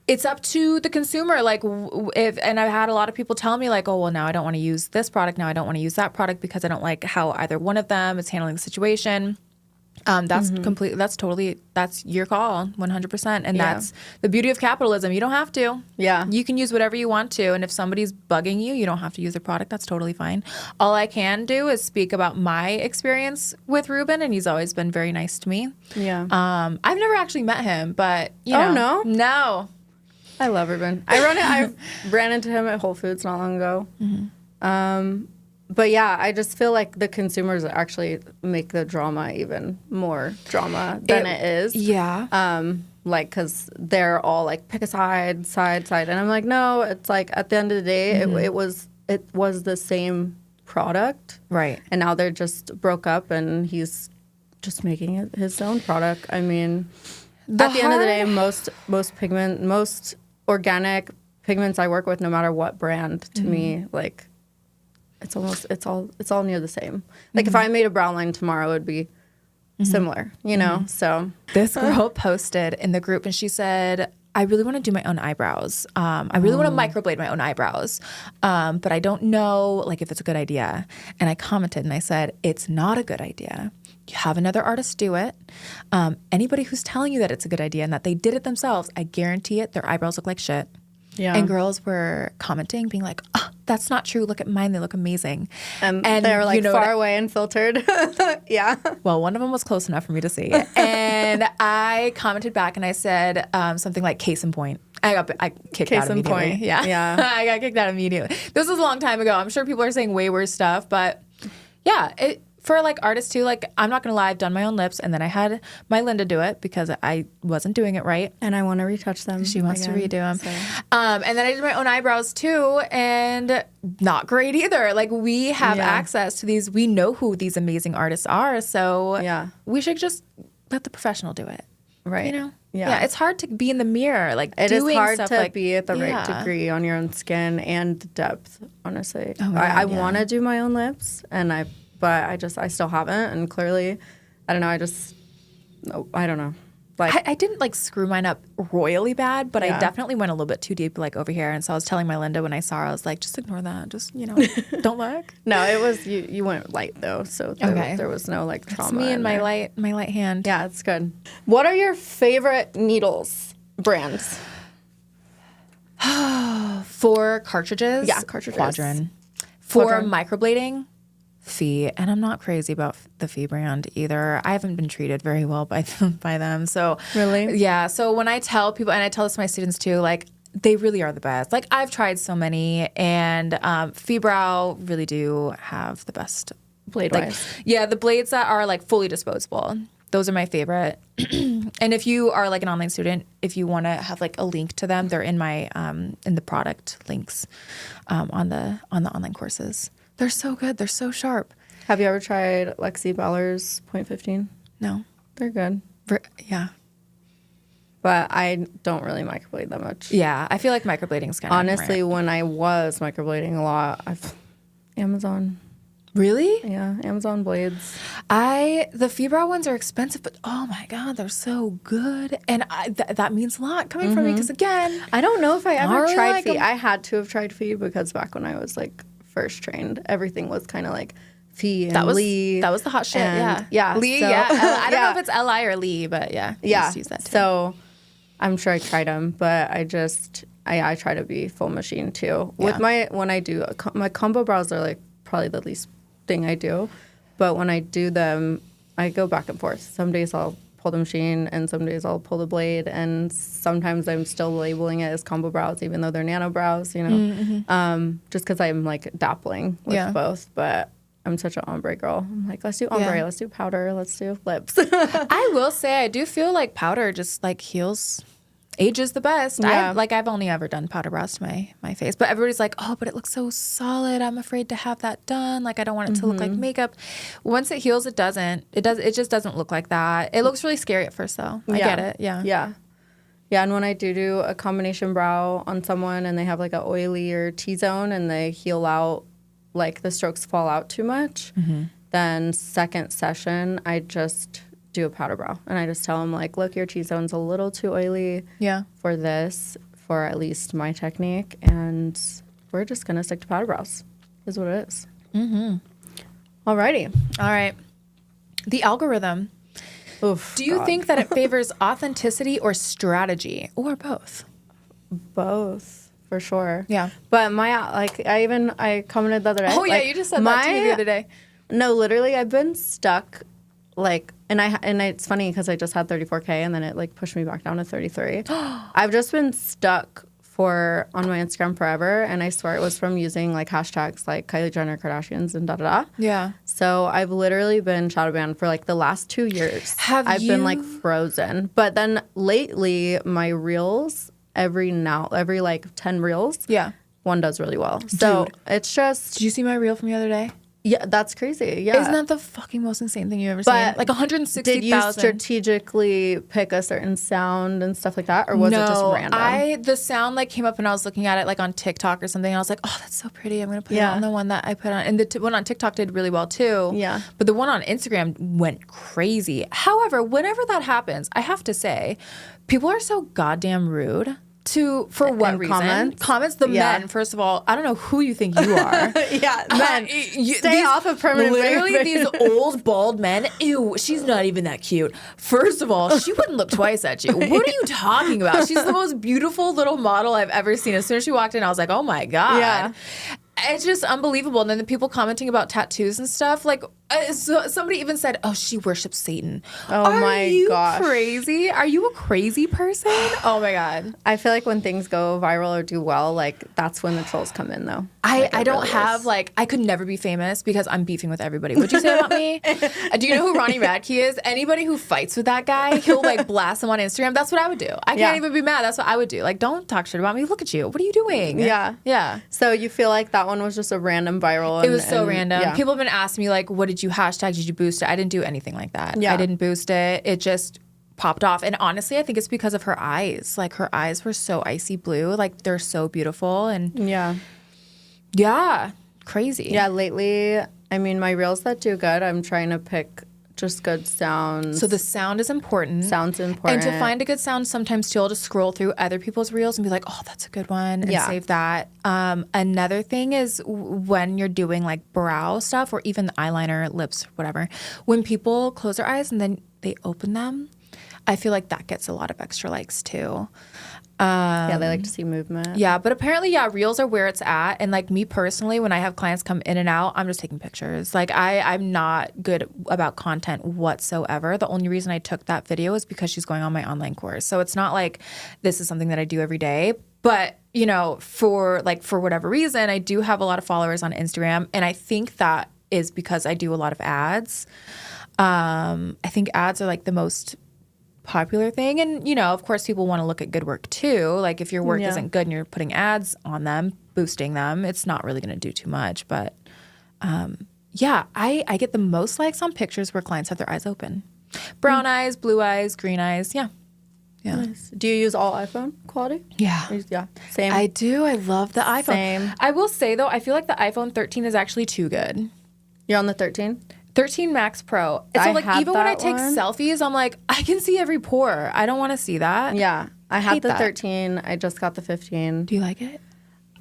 Speaker 1: It's up to the consumer. Like and I've had a lot of people tell me like, oh, well, now I don't want to use this product. Now I don't want to use that product because I don't like how either one of them is handling the situation. That's that's your call, 100%. And that's the beauty of capitalism. You don't have to.
Speaker 2: Yeah.
Speaker 1: You can use whatever you want to. And if somebody's bugging you, you don't have to use their product. That's totally fine. All I can do is speak about my experience with Ruben, and he's always been very nice to me.
Speaker 2: Yeah.
Speaker 1: I've never actually met him, but you know.
Speaker 2: Oh, no?
Speaker 1: No.
Speaker 2: I love Ruben. I ran into him at Whole Foods not long ago. But yeah, I just feel like the consumers actually make the drama even more drama than it is.
Speaker 1: Yeah.
Speaker 2: Like, because they're all like, pick a side. And I'm like, no, it's like at the end of the day, it was the same product.
Speaker 1: Right.
Speaker 2: And now they're just broke up and he's just making it his own product. I mean, at the end of the day, most organic pigments I work with, no matter what brand, to me, like, it's all near the same. Like if I made a brow line tomorrow, it would be similar, you know? So
Speaker 1: this girl posted in the group and she said, I really want to do my own eyebrows. I really want to microblade my own eyebrows. But I don't know like if it's a good idea. And I commented and I said, it's not a good idea. You have another artist do it. Anybody who's telling you that it's a good idea and that they did it themselves, I guarantee it, their eyebrows look like shit.
Speaker 2: yeah.
Speaker 1: And girls were commenting, being like, oh, that's not true. Look at mine. They look amazing.
Speaker 2: And they were like far away and filtered. Yeah.
Speaker 1: Well, one of them was close enough for me to see. And I commented back and I said something like, case in point. I kicked out immediately.
Speaker 2: Point.
Speaker 1: Yeah.
Speaker 2: Yeah.
Speaker 1: I got kicked out immediately. This was a long time ago. I'm sure people are saying way worse stuff. But yeah, for like artists too, like I'm not going to lie, I've done my own lips and then I had my Linda do it because I wasn't doing it right.
Speaker 2: And I want to retouch them.
Speaker 1: She wants to redo them.
Speaker 2: So.
Speaker 1: And then I did my own eyebrows too, and not great either. Like we have access to these, we know who these amazing artists are, so we should just let the professional do it.
Speaker 2: Right.
Speaker 1: You know?
Speaker 2: Yeah.
Speaker 1: It's hard to be in the mirror, like
Speaker 2: it is
Speaker 1: doing
Speaker 2: hard
Speaker 1: stuff
Speaker 2: to
Speaker 1: like,
Speaker 2: be at the right degree on your own skin and depth, honestly.
Speaker 1: Oh my
Speaker 2: I
Speaker 1: God,
Speaker 2: want to do my own lips, but I still haven't, and clearly, I don't know, I don't know. Like
Speaker 1: I didn't like screw mine up royally bad, but I definitely went a little bit too deep, like over here. And so I was telling my Linda when I saw her, I was like, just ignore that. Just, don't look.
Speaker 2: No, it was, you went light though. So there was no like trauma.
Speaker 1: It's me and my light hand.
Speaker 2: Yeah, it's good. What are your favorite needles brands?
Speaker 1: For cartridges?
Speaker 2: Yeah, cartridges.
Speaker 1: Quadrin. For
Speaker 2: Quadrin.
Speaker 1: microblading? Fee. And I'm not crazy about the Fee brand either. I haven't been treated very well by them. So
Speaker 2: Really?
Speaker 1: Yeah. So when I tell people, and I tell this to my students too, like they really are the best. Like I've tried so many, and Fee Brow really do have the best
Speaker 2: Blade
Speaker 1: like,
Speaker 2: wise.
Speaker 1: Yeah, the blades that are like fully disposable. Those are my favorite. And if you are like an online student, if you want to have like a link to them, they're in my in the product links on the online courses. They're so good. They're so sharp.
Speaker 2: Have you ever tried Lexi Baller's 0.15?
Speaker 1: No.
Speaker 2: They're good.
Speaker 1: Yeah.
Speaker 2: But I don't really microblade that much.
Speaker 1: Yeah. I feel like microblading is kind of
Speaker 2: honestly, when I was microblading a lot, Amazon.
Speaker 1: Really?
Speaker 2: Yeah, Amazon blades.
Speaker 1: The Fee Brow ones are expensive, but oh my God, they're so good. And that means a lot coming from me because again,
Speaker 2: I don't know if I ever
Speaker 1: really
Speaker 2: tried
Speaker 1: like
Speaker 2: Fee.
Speaker 1: 'em.
Speaker 2: I had to have tried Fee because back when I was like first trained, everything was kind of like Fee and Lee.
Speaker 1: That was the hot shit.
Speaker 2: and,
Speaker 1: Yeah. Lee,
Speaker 2: so-
Speaker 1: yeah. I don't know
Speaker 2: yeah.
Speaker 1: if it's Li or Lee, but yeah. I
Speaker 2: Yeah.
Speaker 1: used to use that too.
Speaker 2: So I'm sure I tried them, but I try to be full machine too. With when I do my combo brows are like probably the least thing I do, but when I do them, I go back and forth. Some days I'll pull the machine, and some days I'll pull the blade, and sometimes I'm still labeling it as combo brows, even though they're nano brows. Just because I'm like dabbling with both, but. I'm such an ombre girl. I'm like, let's do ombre, let's do powder, let's do lips.
Speaker 1: I will say I do feel like powder just like heals, ages the best.
Speaker 2: Yeah.
Speaker 1: I've only ever done powder brows to my face, but everybody's like, oh, but it looks so solid. I'm afraid to have that done. Like I don't want it to look like makeup. Once it heals, it doesn't. It just doesn't look like that. It looks really scary at first though. I get it. Yeah.
Speaker 2: Yeah. Yeah, and when I do a combination brow on someone and they have like an oily or T-zone and they heal out, like the strokes fall out too much, then second session, I just do a powder brow. And I just tell them, like, look, your cheek zone's a little too oily
Speaker 1: Yeah.
Speaker 2: for this, for at least my technique. And we're just going to stick to powder brows, is what it is. Mm-hmm. Alrighty.
Speaker 1: All right. The algorithm.
Speaker 2: Oof,
Speaker 1: Do you think that it favors authenticity or strategy or both?
Speaker 2: both, for sure.
Speaker 1: Yeah.
Speaker 2: But I commented the other day.
Speaker 1: Oh, yeah.
Speaker 2: like,
Speaker 1: You just said that to me the other day.
Speaker 2: No, literally, I've been stuck, like, and it's funny because I just had 34K and then it like pushed me back down to 33. I've just been stuck on my Instagram forever, and I swear it was from using like hashtags like Kylie Jenner, Kardashians, and da da da.
Speaker 1: Yeah.
Speaker 2: So I've literally been shadow banned for like the last 2 years. I've been like frozen, but then lately my reels every like 10 reels,
Speaker 1: Yeah.
Speaker 2: one does really well. So it's just
Speaker 1: Did you see my reel from the other day?
Speaker 2: yeah, that's crazy. Yeah.
Speaker 1: Isn't that the fucking most insane thing you've ever
Speaker 2: But
Speaker 1: seen? Like 160,000.
Speaker 2: Did you strategically pick a certain sound and stuff like that, or was it just random?
Speaker 1: The sound like came up and I was looking at it like on TikTok or something. And I was like, oh, that's so pretty. I'm gonna put it on the one that I put on, and the one on TikTok did really well too.
Speaker 2: Yeah.
Speaker 1: But the one on Instagram went crazy. However, whenever that happens, I have to say, people are so goddamn rude. For what reason? Comments the men, first of all. I don't know who you think you are.
Speaker 2: Yeah, men. Stay off of permanent
Speaker 1: literally,
Speaker 2: makeup.
Speaker 1: these old, bald men. Ew, she's not even that cute. First of all, she wouldn't look twice at you. What are you talking about? She's the most beautiful little model I've ever seen. As soon as she walked in, I was like, oh my God.
Speaker 2: Yeah.
Speaker 1: It's just unbelievable. And then the people commenting about tattoos and stuff, like somebody even said, "Oh, she worships Satan."
Speaker 2: Oh my gosh.
Speaker 1: Are you crazy? Are you a crazy person? Oh my God.
Speaker 2: I feel like when things go viral or do well, like that's when the trolls come in, though.
Speaker 1: I don't have like I could never be famous because I'm beefing with everybody. What'd you say about me? Do you know who Ronnie Radke is? Anybody who fights with that guy, he'll like blast him on Instagram. That's what I would do. I can't even be mad. That's what I would do. Like, don't talk shit about me. Look at you. What are you doing?
Speaker 2: Yeah.
Speaker 1: Yeah.
Speaker 2: So you feel like that one was just a random viral?
Speaker 1: It was so random.
Speaker 2: Yeah.
Speaker 1: People have been asking me like, what did you hashtag? Did you boost it? I didn't do anything like that.
Speaker 2: Yeah.
Speaker 1: I didn't boost it. It just popped off. And honestly, I think it's because of her eyes. Like her eyes were so icy blue. Like they're so beautiful. And yeah, crazy.
Speaker 2: Yeah, lately, I mean, my reels that do good, I'm trying to pick just good sounds.
Speaker 1: So the sound is important.
Speaker 2: Sound's important.
Speaker 1: And to find a good sound, sometimes too, I'll just scroll through other people's reels and be like, oh, that's a good one, and save that. Another thing is when you're doing like brow stuff or even the eyeliner, lips, whatever, when people close their eyes and then they open them, I feel like that gets a lot of extra likes too.
Speaker 2: Yeah, they like to see movement.
Speaker 1: Yeah, but apparently, yeah, reels are where it's at. And like me personally, when I have clients come in and out, I'm just taking pictures. Like I'm not good about content whatsoever. The only reason I took that video is because she's going on my online course. So it's not like this is something that I do every day. But, you know, for whatever reason, I do have a lot of followers on Instagram. And I think that is because I do a lot of ads. I think ads are like the most popular thing, and you know, of course, people want to look at good work too. Like if your work isn't good and you're putting ads on them, boosting them, it's not really going to do too much. But yeah, I get the most likes on pictures where clients have their eyes open, brown eyes, blue eyes, green eyes. Yeah.
Speaker 2: Nice. Do you use all iPhone quality?
Speaker 1: Yeah.
Speaker 2: Yeah. Same.
Speaker 1: I do. I love the iPhone.
Speaker 2: Same.
Speaker 1: I will say though, I feel like the iPhone 13 is actually too good.
Speaker 2: You're on the 13?
Speaker 1: 13 Max Pro. So like even when I take selfies, I'm like, I can see every pore. I don't want to see that.
Speaker 2: Yeah. I had the 13. I just got the 15.
Speaker 1: Do you like it?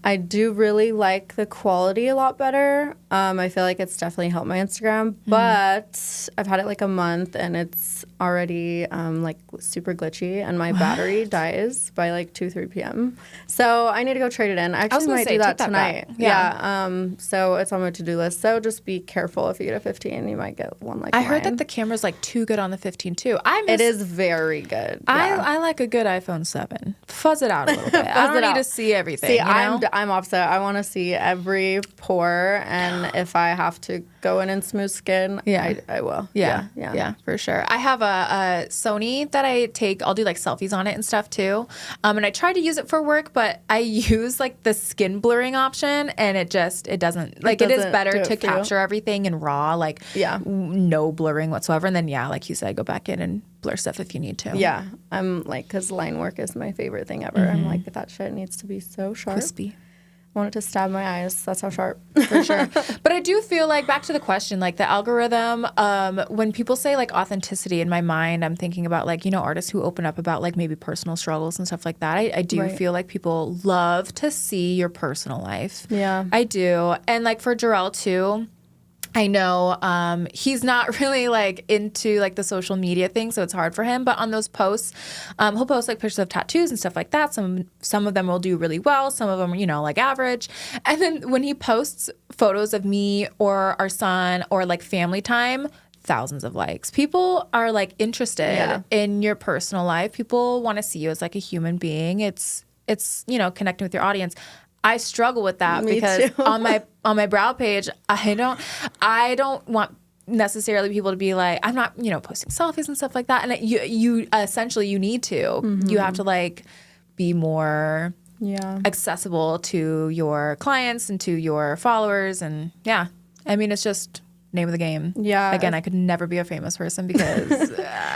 Speaker 2: I do really like the quality a lot better. I feel like it's definitely helped my Instagram, but I've had it like a month and it's already like super glitchy and my battery dies by like 2-3 p.m. So I need to go trade it in. I actually might do that tonight. Yeah. So it's on my to-do list. So just be careful if you get a 15, you might get one like
Speaker 1: I heard that the camera's like too good on the 15 too.
Speaker 2: It is very good. Yeah.
Speaker 1: I like a good iPhone 7. Fuzz it out a little bit. I don't need to see everything.
Speaker 2: See,
Speaker 1: you know?
Speaker 2: I'm opposite. I want to see every pore, and if I have to go in and smooth skin, I will.
Speaker 1: Yeah, for sure. I have a Sony that I take. I'll do like selfies on it and stuff too. And I try to use it for work, but I use like the skin blurring option, and it doesn't like it is better to capture everything in raw, like no blurring whatsoever. And then like you said, go back in and blur stuff if you need to.
Speaker 2: Yeah, I'm like, because line work is my favorite thing ever. I'm like, that shit needs to be so sharp.
Speaker 1: Crispy.
Speaker 2: wanted to stab my eyes. That's how sharp.
Speaker 1: For sure. But I do feel like, back to the question, like the algorithm, when people say like authenticity, in my mind, I'm thinking about like, you know, artists who open up about like maybe personal struggles and stuff like that. I do feel like people love to see your personal life.
Speaker 2: Yeah.
Speaker 1: I do. And like for Jarrell too, I know he's not really like into like the social media thing, so it's hard for him. But on those posts, he'll post like pictures of tattoos and stuff like that. Some of them will do really well. Some of them, you know, like average. And then when he posts photos of me or our son or like family time, thousands of likes. People are like interested in your personal life. People want to see you as like a human being. It's you know, connecting with your audience. I struggle with that because on my brow page, I don't want necessarily people to be like, I'm not, you know, posting selfies and stuff like that. And you essentially you need to. Mm-hmm. You have to like be more accessible to your clients and to your followers. And yeah, I mean, it's just name of the game. Yeah. Again, I could never be a famous person because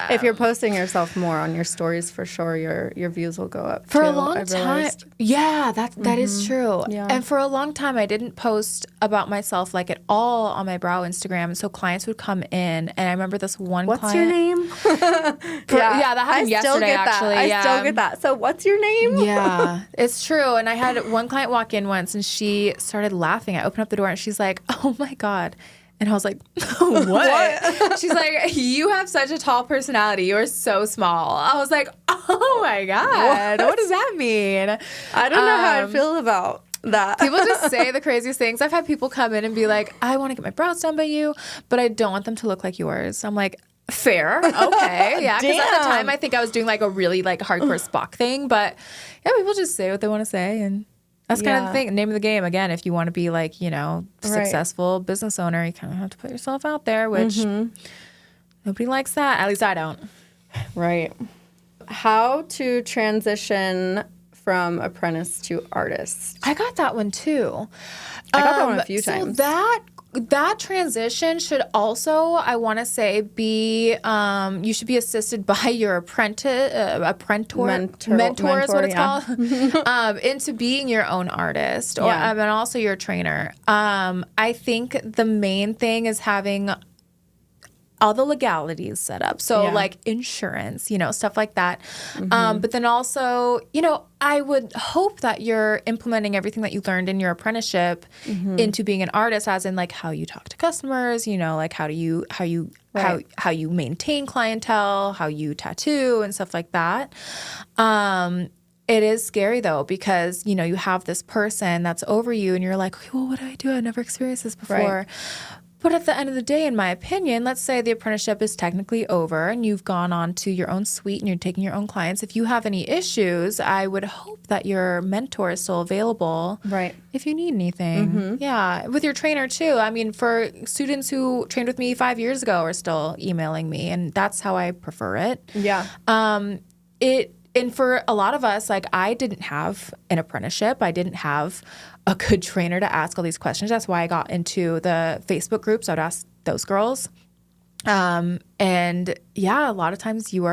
Speaker 2: if you're posting yourself more on your stories, for sure your views will go up
Speaker 1: for a long time. Yeah, that is true. Yeah. And for a long time, I didn't post about myself like at all on my brow Instagram. So clients would come in, and I remember this one
Speaker 2: what's
Speaker 1: client.
Speaker 2: Your name?
Speaker 1: Yeah, that happened yesterday. Actually,
Speaker 2: I still get that. So what's your name?
Speaker 1: Yeah, it's true. And I had one client walk in once, and she started laughing. I opened up the door, and she's like, "Oh my God." And I was like, what? She's like, you have such a tall personality. You're so small. I was like, oh my God. What does that mean?
Speaker 2: I don't know how I feel about that.
Speaker 1: People just say the craziest things. I've had people come in and be like, I want to get my brows done by you, but I don't want them to look like yours. I'm like, fair. Okay. Yeah. Because at the time, I think I was doing like a really like hardcore Spock thing. But yeah, people just say what they want to say. And that's kind of the thing. Name of the game. Again, if you want to be like, you know, successful business owner, you kind of have to put yourself out there, which nobody likes that. At least I don't.
Speaker 2: Right. How to transition from apprentice to artist?
Speaker 1: I got that one too.
Speaker 2: I got that one a few times.
Speaker 1: That transition should also, I want to say, be you should be assisted by your mentor is what it's called, into being your own artist, or and also your trainer. I think the main thing is having all the legalities set up. So like insurance, you know, stuff like that. But then also, you know, I would hope that you're implementing everything that you learned in your apprenticeship into being an artist, as in like how you talk to customers, you know, like how you maintain clientele, how you tattoo and stuff like that. It is scary though, because, you know, you have this person that's over you and you're like, okay, well, what do I do? I've never experienced this before. Right. But at the end of the day, in my opinion, let's say the apprenticeship is technically over and you've gone on to your own suite and you're taking your own clients. If you have any issues, I would hope that your mentor is still available.
Speaker 2: Right.
Speaker 1: If you need anything. Yeah. With your trainer too. I mean, for students who trained with me 5 years ago are still emailing me, and that's how I prefer it.
Speaker 2: Yeah.
Speaker 1: And for a lot of us, like, I didn't have an apprenticeship. I didn't have a good trainer to ask all these questions. That's why I got into the Facebook groups. I would ask those girls. And yeah, a lot of times you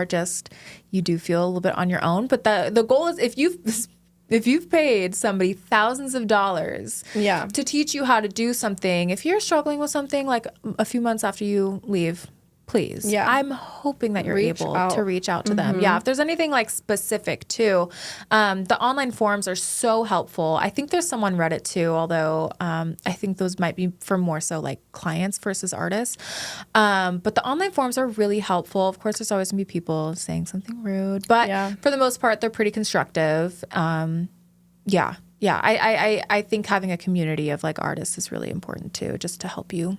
Speaker 1: do feel a little bit on your own. But the goal is, if you've paid somebody thousands of dollars to teach you how to do something, if you're struggling with something like a few months after you leave, please. Yeah. I'm hoping that you're able to reach out to them. Yeah. If there's anything like specific too, the online forums are so helpful. I think there's some on Reddit too, although I think those might be for more so like clients versus artists. But the online forums are really helpful. Of course, there's always going to be people saying something rude, but for the most part, they're pretty constructive. Yeah. I think having a community of like artists is really important too, just to help you.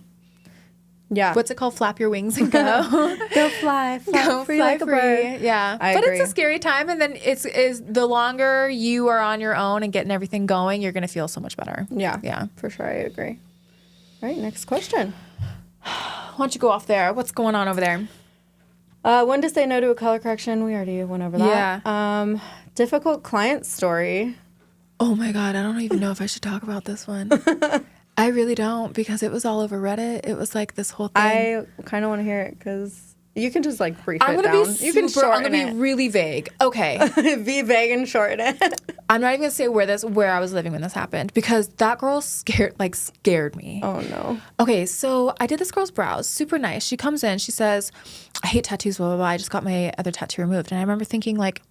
Speaker 2: Yeah.
Speaker 1: What's it called? Flap your wings and go.
Speaker 2: Go fly. Go free like a bird.
Speaker 1: Yeah. But it's a scary time. And then it's the longer you are on your own and getting everything going, you're going to feel so much better.
Speaker 2: Yeah. Yeah. For sure. I agree. All right. Next question.
Speaker 1: Why don't you go off there? What's going on over there?
Speaker 2: When to say no to a color correction. We already went over that. Yeah. Difficult client story.
Speaker 1: Oh my God. I don't even know if I should talk about this one. I really don't, because it was all over Reddit. It was like this whole thing.
Speaker 2: I kind of want to hear it because You can just like brief
Speaker 1: I'm
Speaker 2: it
Speaker 1: gonna
Speaker 2: down.
Speaker 1: be super,
Speaker 2: You can
Speaker 1: I'm
Speaker 2: shorten
Speaker 1: gonna be really vague. Okay.
Speaker 2: it. Be vague and shorten it.
Speaker 1: I'm not even gonna say where I was living when this happened because that girl scared me.
Speaker 2: Oh no.
Speaker 1: Okay, so I did this girl's brows, super nice. She comes in, she says, I hate tattoos, blah, blah, blah. I just got my other tattoo removed. And I remember thinking like,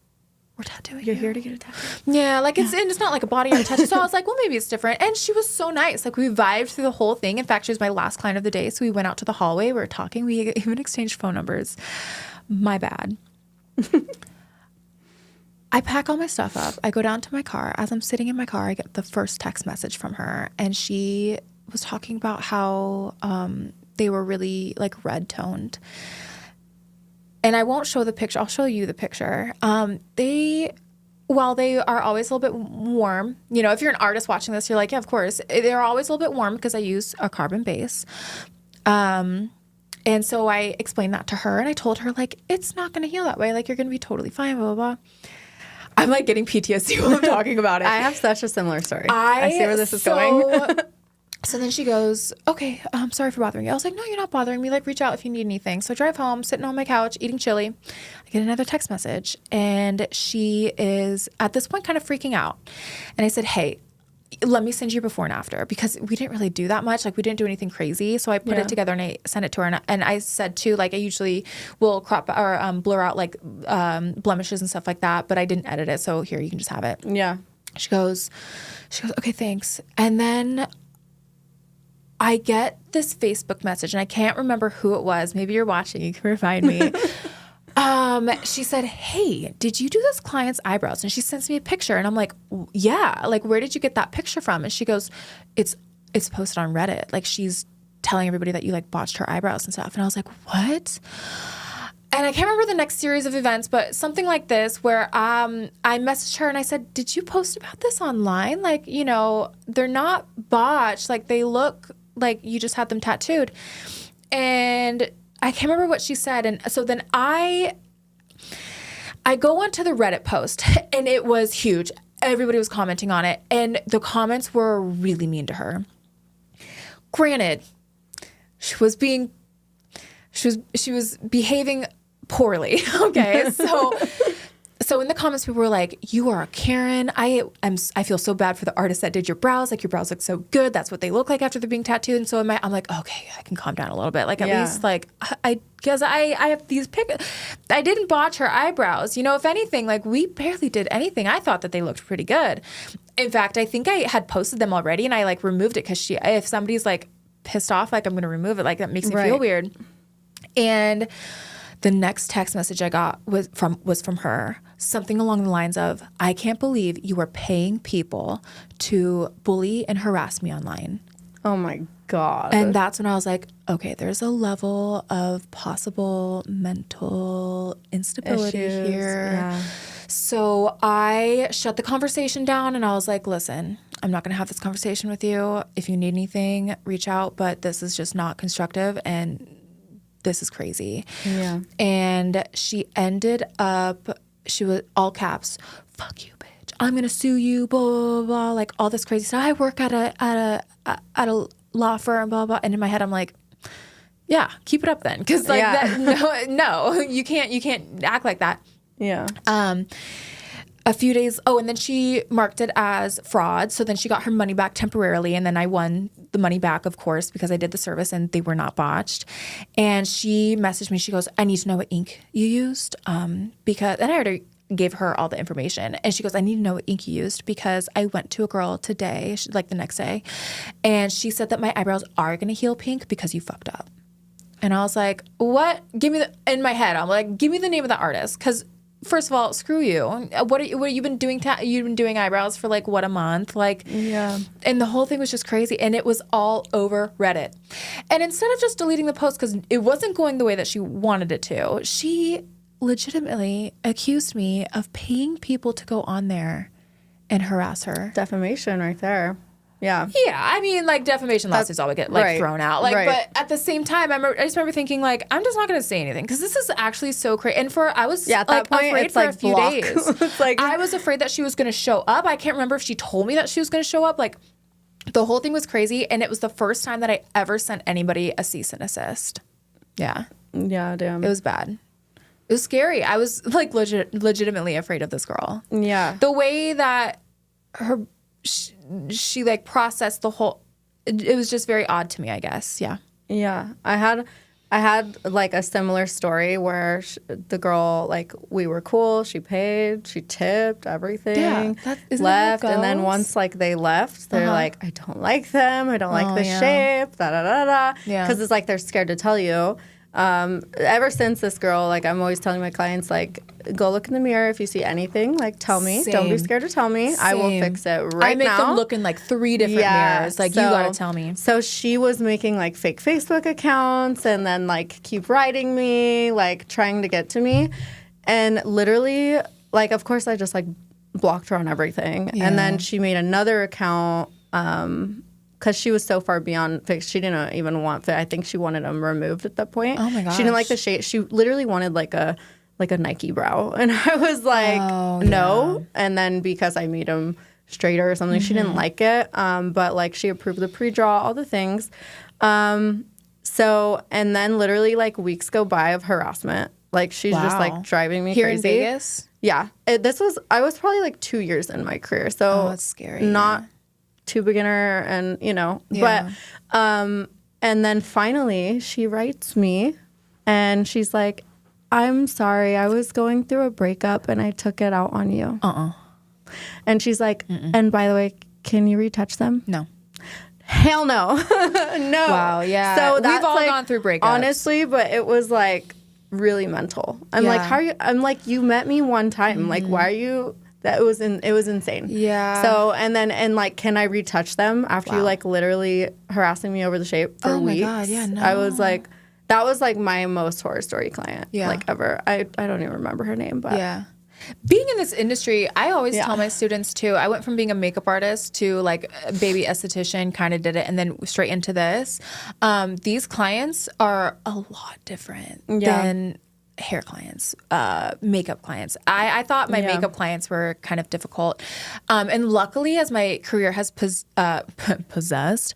Speaker 1: we're tattooing.
Speaker 2: You're
Speaker 1: you.
Speaker 2: here to get a tattoo.
Speaker 1: Yeah, like it's not like a body on a tattoo. So I was like, well, maybe it's different. And she was so nice. Like we vibed through the whole thing. In fact, she was my last client of the day. So we went out to the hallway. We were talking. We even exchanged phone numbers. My bad. I pack all my stuff up. I go down to my car. As I'm sitting in my car, I get the first text message from her. And she was talking about how they were really like red toned. And I won't show the picture. I'll show you the picture. While they are always a little bit warm, you know, if you're an artist watching this, you're like, yeah, of course. They're always a little bit warm because I use a carbon base. And so I explained that to her and I told her, like, it's not going to heal that way. Like, you're going to be totally fine, blah, blah, blah. I'm like getting PTSD while I'm talking about it.
Speaker 2: I have such a similar story. I see where this is going.
Speaker 1: So then she goes, okay, I'm sorry for bothering you. I was like, no, you're not bothering me. Like, reach out if you need anything. So I drive home, sitting on my couch, eating chili. I get another text message. And she is, at this point, kind of freaking out. And I said, hey, let me send you before and after. Because we didn't really do that much. Like, we didn't do anything crazy. So I put it together and I sent it to her. And I said, too, like, I usually will crop or blur out, like, blemishes and stuff like that. But I didn't edit it. So here, you can just have it.
Speaker 2: Yeah.
Speaker 1: She goes, okay, thanks. And then I get this Facebook message, and I can't remember who it was. Maybe you're watching. You can remind me. She said, hey, did you do this client's eyebrows? And she sends me a picture, and I'm like, yeah. Like, where did you get that picture from? And she goes, it's posted on Reddit. Like, she's telling everybody that you, like, botched her eyebrows and stuff. And I was like, what? And I can't remember the next series of events, but something like this where I messaged her and I said, did you post about this online? Like, you know, they're not botched. Like, they look like you just had them tattooed. And I can't remember what she said. And so then I go onto the Reddit post and it was huge. Everybody was commenting on it. And the comments were really mean to her. Granted, she was behaving poorly. Okay. So in the comments, people were like, you are a Karen. I feel so bad for the artist that did your brows. Like, your brows look so good. That's what they look like after they're being tattooed. And so I'm like, okay, I can calm down a little bit. Like, at least, like, because I have these I didn't botch her eyebrows. You know, if anything, like, we barely did anything. I thought that they looked pretty good. In fact, I think I had posted them already and I, like, removed it because if somebody's, like, pissed off, like, I'm going to remove it. Like, that makes me feel weird. And the next text message I got was from her, something along the lines of, I can't believe you are paying people to bully and harass me online.
Speaker 2: Oh my God.
Speaker 1: And that's when I was like, okay, there's a level of possible mental instability
Speaker 2: Issues,
Speaker 1: here.
Speaker 2: yeah.
Speaker 1: So I shut the conversation down and I was like, listen, I'm not going to have this conversation with you. If you need anything, reach out, but this is just not constructive and this is crazy.
Speaker 2: Yeah.
Speaker 1: And she ended up, she was all caps, fuck you, bitch. I'm going to sue you, blah, blah, blah, like all this crazy stuff. I work at a law firm, blah, blah. And in my head, I'm like, yeah, keep it up then. Cause like no, you can't act like that.
Speaker 2: Yeah.
Speaker 1: A few days, and then she marked it as fraud. So then she got her money back temporarily. And then I won the money back, of course, because I did the service and they were not botched. And she messaged me. She goes, I need to know what ink you used. And I already gave her all the information. And she goes, I need to know what ink you used because I went to a girl today, like the next day. And she said that my eyebrows are going to heal pink because you fucked up. And I was like, what? In my head, I'm like, give me the name of the artist. Because first of all, screw you. What you've been doing? You've been doing eyebrows for like, what, a month? Like, yeah. And the whole thing was just crazy. And it was all over Reddit. And instead of just deleting the post because it wasn't going the way that she wanted it to, she legitimately accused me of paying people to go on there and harass her.
Speaker 2: Defamation right there. Yeah.
Speaker 1: Yeah. I mean, like, defamation lawsuits always get, like, thrown out. Like, but at the same time, I just remember thinking, like, I'm just not going to say anything because this is actually so crazy. And I was
Speaker 2: at that point,
Speaker 1: afraid for a few days.
Speaker 2: It's like,
Speaker 1: I was afraid that she was going to show up. I can't remember if she told me that she was going to show up. Like, the whole thing was crazy. And it was the first time that I ever sent anybody a cease and assist. Yeah.
Speaker 2: Yeah, damn.
Speaker 1: It was bad. It was scary. I was like legitimately afraid of this girl.
Speaker 2: Yeah.
Speaker 1: The way that she like processed the whole, it was just very odd to me, I guess. Yeah.
Speaker 2: Yeah. I had like a similar story where the girl, like, we were cool. She paid, she tipped, everything.
Speaker 1: Yeah, isn't
Speaker 2: left.
Speaker 1: that how it
Speaker 2: And then
Speaker 1: goes?
Speaker 2: once like they left, they're like, I don't like them. I don't like the
Speaker 1: yeah.
Speaker 2: shape. Da da da da.
Speaker 1: Yeah.
Speaker 2: Because it's like they're scared to tell you. Ever since this girl, like, I'm always telling my clients, like, go look in the mirror. If you see anything, like, tell me. Don't be
Speaker 1: Same.
Speaker 2: scared to tell me. I will
Speaker 1: Same.
Speaker 2: fix it right now.
Speaker 1: I make them look in like 3 different mirrors. Like, you gotta tell me.
Speaker 2: So she was making like fake Facebook accounts and then like keep writing me, like trying to get to me. And literally, like, of course, I just like blocked her on everything.
Speaker 1: Yeah.
Speaker 2: And then she made another account because she was so far beyond fixed. She didn't even want fit. I think she wanted them removed at that point.
Speaker 1: Oh my
Speaker 2: She didn't like
Speaker 1: gosh.
Speaker 2: the shape. She literally wanted like a Nike brow. And I was like,
Speaker 1: Oh,
Speaker 2: no. And then because I made them straighter or something, she didn't like it. But like she approved the pre-draw, all the things. So, and then literally like weeks go by of harassment. Like she's just like
Speaker 1: Wow.
Speaker 2: driving me
Speaker 1: Here
Speaker 2: crazy.
Speaker 1: in Vegas?
Speaker 2: Yeah. I was probably like 2 years in my career. So
Speaker 1: Oh, that's scary.
Speaker 2: Not too beginner and,
Speaker 1: Yeah.
Speaker 2: but, and then finally she writes me and she's like, I'm sorry. I was going through a breakup and I took it out on you. And she's like, and by the way, can you retouch them?
Speaker 1: No.
Speaker 2: Hell no. No.
Speaker 1: Wow, yeah.
Speaker 2: So
Speaker 1: We've
Speaker 2: that's
Speaker 1: all
Speaker 2: like,
Speaker 1: gone through breakups.
Speaker 2: honestly, but it was like really mental. I'm like,
Speaker 1: Yeah.
Speaker 2: how are you? I'm like, you met me one time. Like, why are you? It was insane.
Speaker 1: Yeah.
Speaker 2: So and like, can I retouch them after you like literally harassing me over the shape for
Speaker 1: Oh my
Speaker 2: weeks?
Speaker 1: God, yeah,
Speaker 2: I was
Speaker 1: no.
Speaker 2: like, that was like my most horror story client.
Speaker 1: Yeah.
Speaker 2: Like ever. I don't even remember her name, but
Speaker 1: Yeah. Being in this industry, I always
Speaker 2: Yeah.
Speaker 1: tell my students too, I went from being a makeup artist to like a baby esthetician, kind of did it, and then straight into this. These clients are a lot different
Speaker 2: Yeah.
Speaker 1: than hair clients, makeup clients. I thought my
Speaker 2: Yeah.
Speaker 1: makeup clients were kind of difficult. And luckily, as my career has progressed,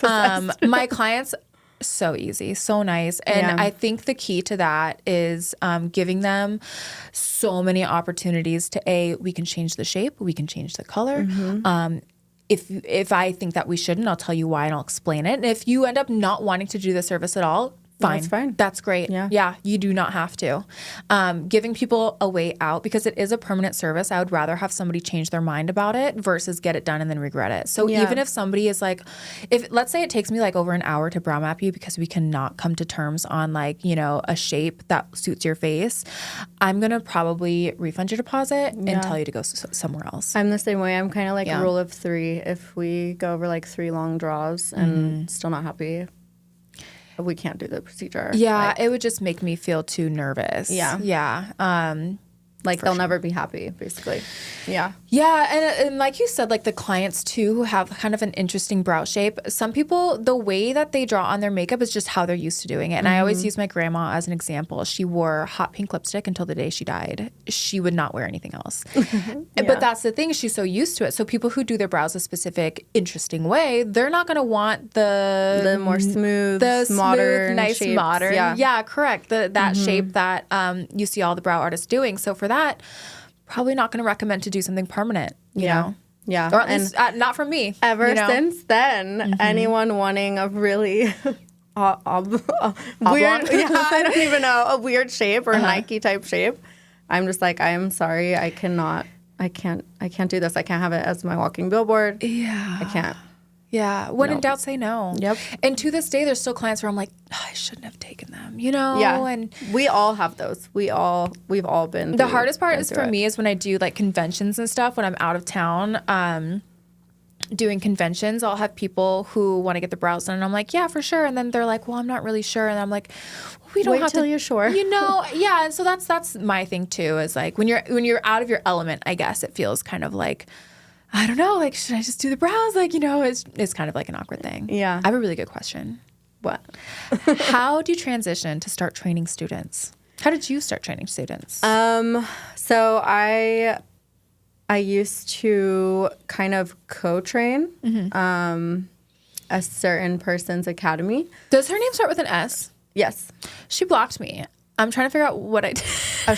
Speaker 1: my clients so easy, so nice. And
Speaker 2: Yeah.
Speaker 1: I think the key to that is giving them so many opportunities to we can change the shape, we can change the color. If I think that we shouldn't, I'll tell you why and I'll explain it. And if you end up not wanting to do the service at all, fine.
Speaker 2: That's fine.
Speaker 1: That's great.
Speaker 2: Yeah.
Speaker 1: You do not have to. Giving people a way out, because it is a permanent service, I would rather have somebody change their mind about it versus get it done and then regret it. So
Speaker 2: Yeah.
Speaker 1: even if somebody is like, let's say it takes me like over an hour to brow map you because we cannot come to terms on like, a shape that suits your face, I'm going to probably refund your deposit and tell you to go somewhere else.
Speaker 2: I'm the same way. I'm kind of like
Speaker 1: Yeah.
Speaker 2: rule of 3. If we go over like 3 long draws and still not happy, we can't do the procedure.
Speaker 1: Yeah,
Speaker 2: Like,
Speaker 1: it would just make me feel too nervous.
Speaker 2: Yeah.
Speaker 1: Yeah.
Speaker 2: like they'll never be happy, basically. Yeah.
Speaker 1: Yeah, and like you said, like the clients too who have kind of an interesting brow shape. Some people, the way that they draw on their makeup is just how they're used to doing it. And I always use my grandma as an example. She wore hot pink lipstick until the day she died. She would not wear anything else. But that's the thing, she's so used to it. So people who do their brows a specific, interesting way, they're not going to want the
Speaker 2: more smooth,
Speaker 1: the
Speaker 2: modern,
Speaker 1: smooth, nice,
Speaker 2: shapes.
Speaker 1: modern.
Speaker 2: Yeah.
Speaker 1: Correct. That shape that you see all the brow artists doing. So for that, probably not going to recommend to do something permanent, you know?
Speaker 2: Yeah.
Speaker 1: Or at least not from me.
Speaker 2: Ever
Speaker 1: you know?
Speaker 2: since then, anyone wanting a really weird,
Speaker 1: Oblong?
Speaker 2: I don't even know, a weird shape or Nike type shape, I'm just like, I am sorry, I can't do this. I can't have it as my walking billboard.
Speaker 1: Yeah.
Speaker 2: I can't.
Speaker 1: Yeah. When in doubt, say no.
Speaker 2: Yep.
Speaker 1: And to this day, there's still clients where I'm like, I shouldn't have taken them, you know?
Speaker 2: Yeah.
Speaker 1: And
Speaker 2: we all have those. We've all been
Speaker 1: the hardest part is for me is when I do like conventions and stuff, when I'm out of town, doing conventions, I'll have people who want to get the brows done and I'm like, yeah, for sure. And then they're like, well, I'm not really sure. And I'm like, we don't
Speaker 2: Wait
Speaker 1: have
Speaker 2: till
Speaker 1: to,
Speaker 2: you're sure.
Speaker 1: you know? Yeah. And so that's my thing too, is like when you're out of your element, I guess it feels kind of like, I don't know, like, should I just do the brows? Like, it's kind of like an awkward thing.
Speaker 2: Yeah.
Speaker 1: I have a really good question.
Speaker 2: What?
Speaker 1: How do you transition to start training students? How did you start training students?
Speaker 2: So I used to kind of co-train a certain person's academy.
Speaker 1: Does her name start with an S?
Speaker 2: Yes.
Speaker 1: She blocked me. I'm trying to figure out what I did.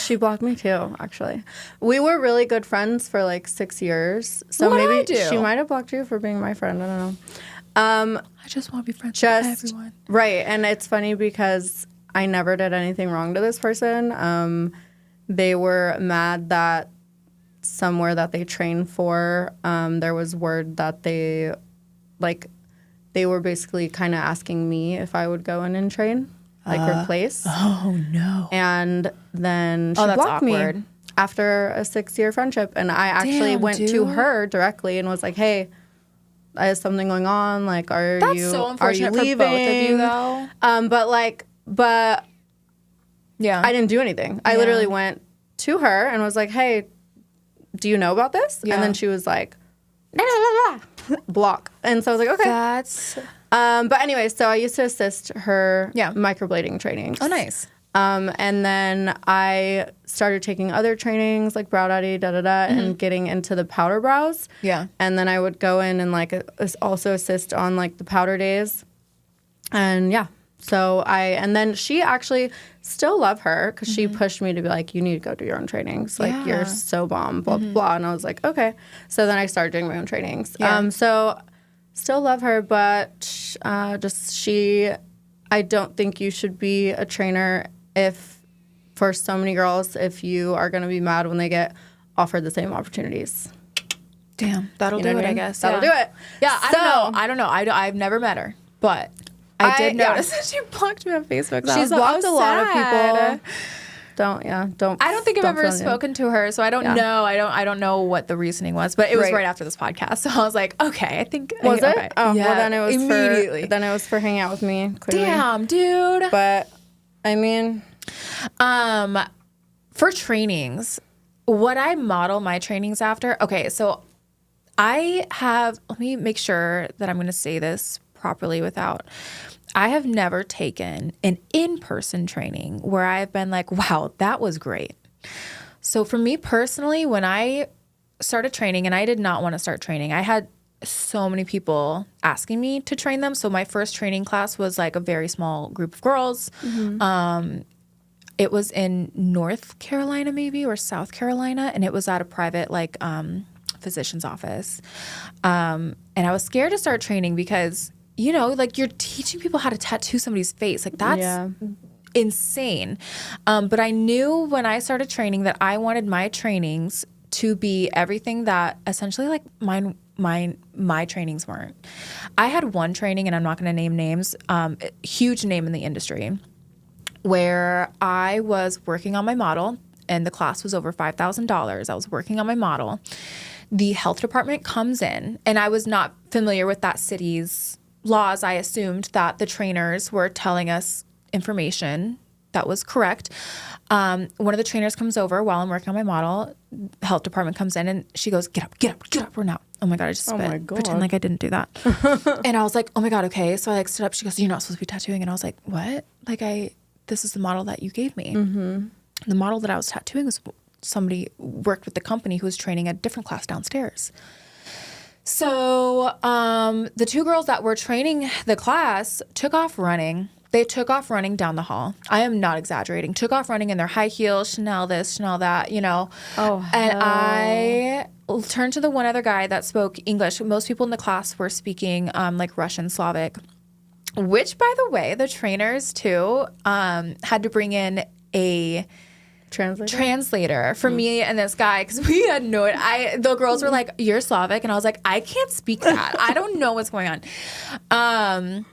Speaker 2: She blocked me too, actually. We were really good friends for like 6 years. So
Speaker 1: What'd I
Speaker 2: maybe
Speaker 1: do?
Speaker 2: she might have blocked you for being my friend. I don't know.
Speaker 1: I just want to be friends with everyone.
Speaker 2: Right. And it's funny because I never did anything wrong to this person. They were mad that somewhere that they trained for, there was word that they were basically kind of asking me if I would go in and train, replace.
Speaker 1: Oh, no.
Speaker 2: And then she
Speaker 1: that's
Speaker 2: blocked
Speaker 1: awkward.
Speaker 2: me after a 6-year friendship. And I actually
Speaker 1: Damn,
Speaker 2: went to
Speaker 1: dude.
Speaker 2: her directly and was like, hey, is something going on? Like,
Speaker 1: That's so
Speaker 2: are you
Speaker 1: unfortunate for
Speaker 2: leaving?
Speaker 1: both of you, though.
Speaker 2: But
Speaker 1: Yeah.
Speaker 2: I didn't do anything. I literally went to her and was like, hey, do you know about this?
Speaker 1: Yeah.
Speaker 2: And then she was like, blah, blah, blah, block. And so I was like, okay.
Speaker 1: That's...
Speaker 2: But anyway, so I used to assist her
Speaker 1: Yeah.
Speaker 2: microblading trainings.
Speaker 1: Oh, nice.
Speaker 2: And then I started taking other trainings like brow daddy, and getting into the powder brows.
Speaker 1: Yeah.
Speaker 2: And then I would go in and also assist on like the powder days. And yeah. And then she actually still love her because she pushed me to be like, you need to go do your own trainings. Like,
Speaker 1: Yeah.
Speaker 2: you're so bomb, blah, blah, blah. And I was like, okay. So then I started doing my own trainings.
Speaker 1: Yeah.
Speaker 2: So still love her, but I don't think you should be a trainer for so many girls, if you are going to be mad when they get offered the same opportunities.
Speaker 1: Damn. That'll
Speaker 2: You know
Speaker 1: do
Speaker 2: what
Speaker 1: it,
Speaker 2: I
Speaker 1: I
Speaker 2: mean?
Speaker 1: guess.
Speaker 2: That'll do it.
Speaker 1: Yeah, I
Speaker 2: So-
Speaker 1: don't know. I've never met her, but I did notice that she blocked me on Facebook. So
Speaker 2: She's
Speaker 1: I was
Speaker 2: blocked a lot of
Speaker 1: sad.
Speaker 2: people. Don't.
Speaker 1: I don't think I've ever
Speaker 2: feel any-
Speaker 1: spoken to her, so I don't know. I don't know what the reasoning was, but it was
Speaker 2: Right.
Speaker 1: right after this podcast. So I was like, okay, I think
Speaker 2: Was it?
Speaker 1: okay.
Speaker 2: Oh,
Speaker 1: Yeah,
Speaker 2: well then it was
Speaker 1: immediately.
Speaker 2: then it was for hanging out with me. Clearly.
Speaker 1: Damn, dude.
Speaker 2: But I mean,
Speaker 1: For trainings, what I model my trainings after. Okay, so let me make sure that I'm going to say this properly I have never taken an in-person training where I've been like, wow, that was great. So for me personally, when I started training, and I did not want to start training, I had so many people asking me to train them. So my first training class was like a very small group of girls. It was in North Carolina maybe, or South Carolina, and it was at a private physician's office. And I was scared to start training because, you're teaching people how to tattoo somebody's face. Like, that's insane. But I knew when I started training that I wanted my trainings to be everything that essentially like my trainings weren't. I had one training, and I'm not going to name names, huge name in the industry, where I was working on my model, and the class was over $5,000. I was working on my model. The health department comes in, and I was not familiar with that city's laws. I assumed that the trainers were telling us information that was correct. One of the trainers comes over while I'm working on my model. Health department comes in, and she goes, get up, we're now. Oh my God, I just spit.
Speaker 2: my God.
Speaker 1: Pretend like I didn't do that. And I was like, oh my God, okay. So I stood up. She goes, you're not supposed to be tattooing. And I was like, what? This is the model that you gave me. Mm-hmm. The model that I was tattooing was somebody worked with the company who was training a different class downstairs. So the two girls that were training the class took off running. They took off running down the hall. I am not exaggerating. Took off running in their high heels, Chanel this, Chanel that,
Speaker 2: Oh,
Speaker 1: And I turned to the one other guy that spoke English. Most people in the class were speaking like Russian, Slavic. Which, by the way, the trainers too had to bring in a translator for me and this guy, because we had the girls were like, you're Slavic, and I was like, I can't speak that. I don't know what's going on.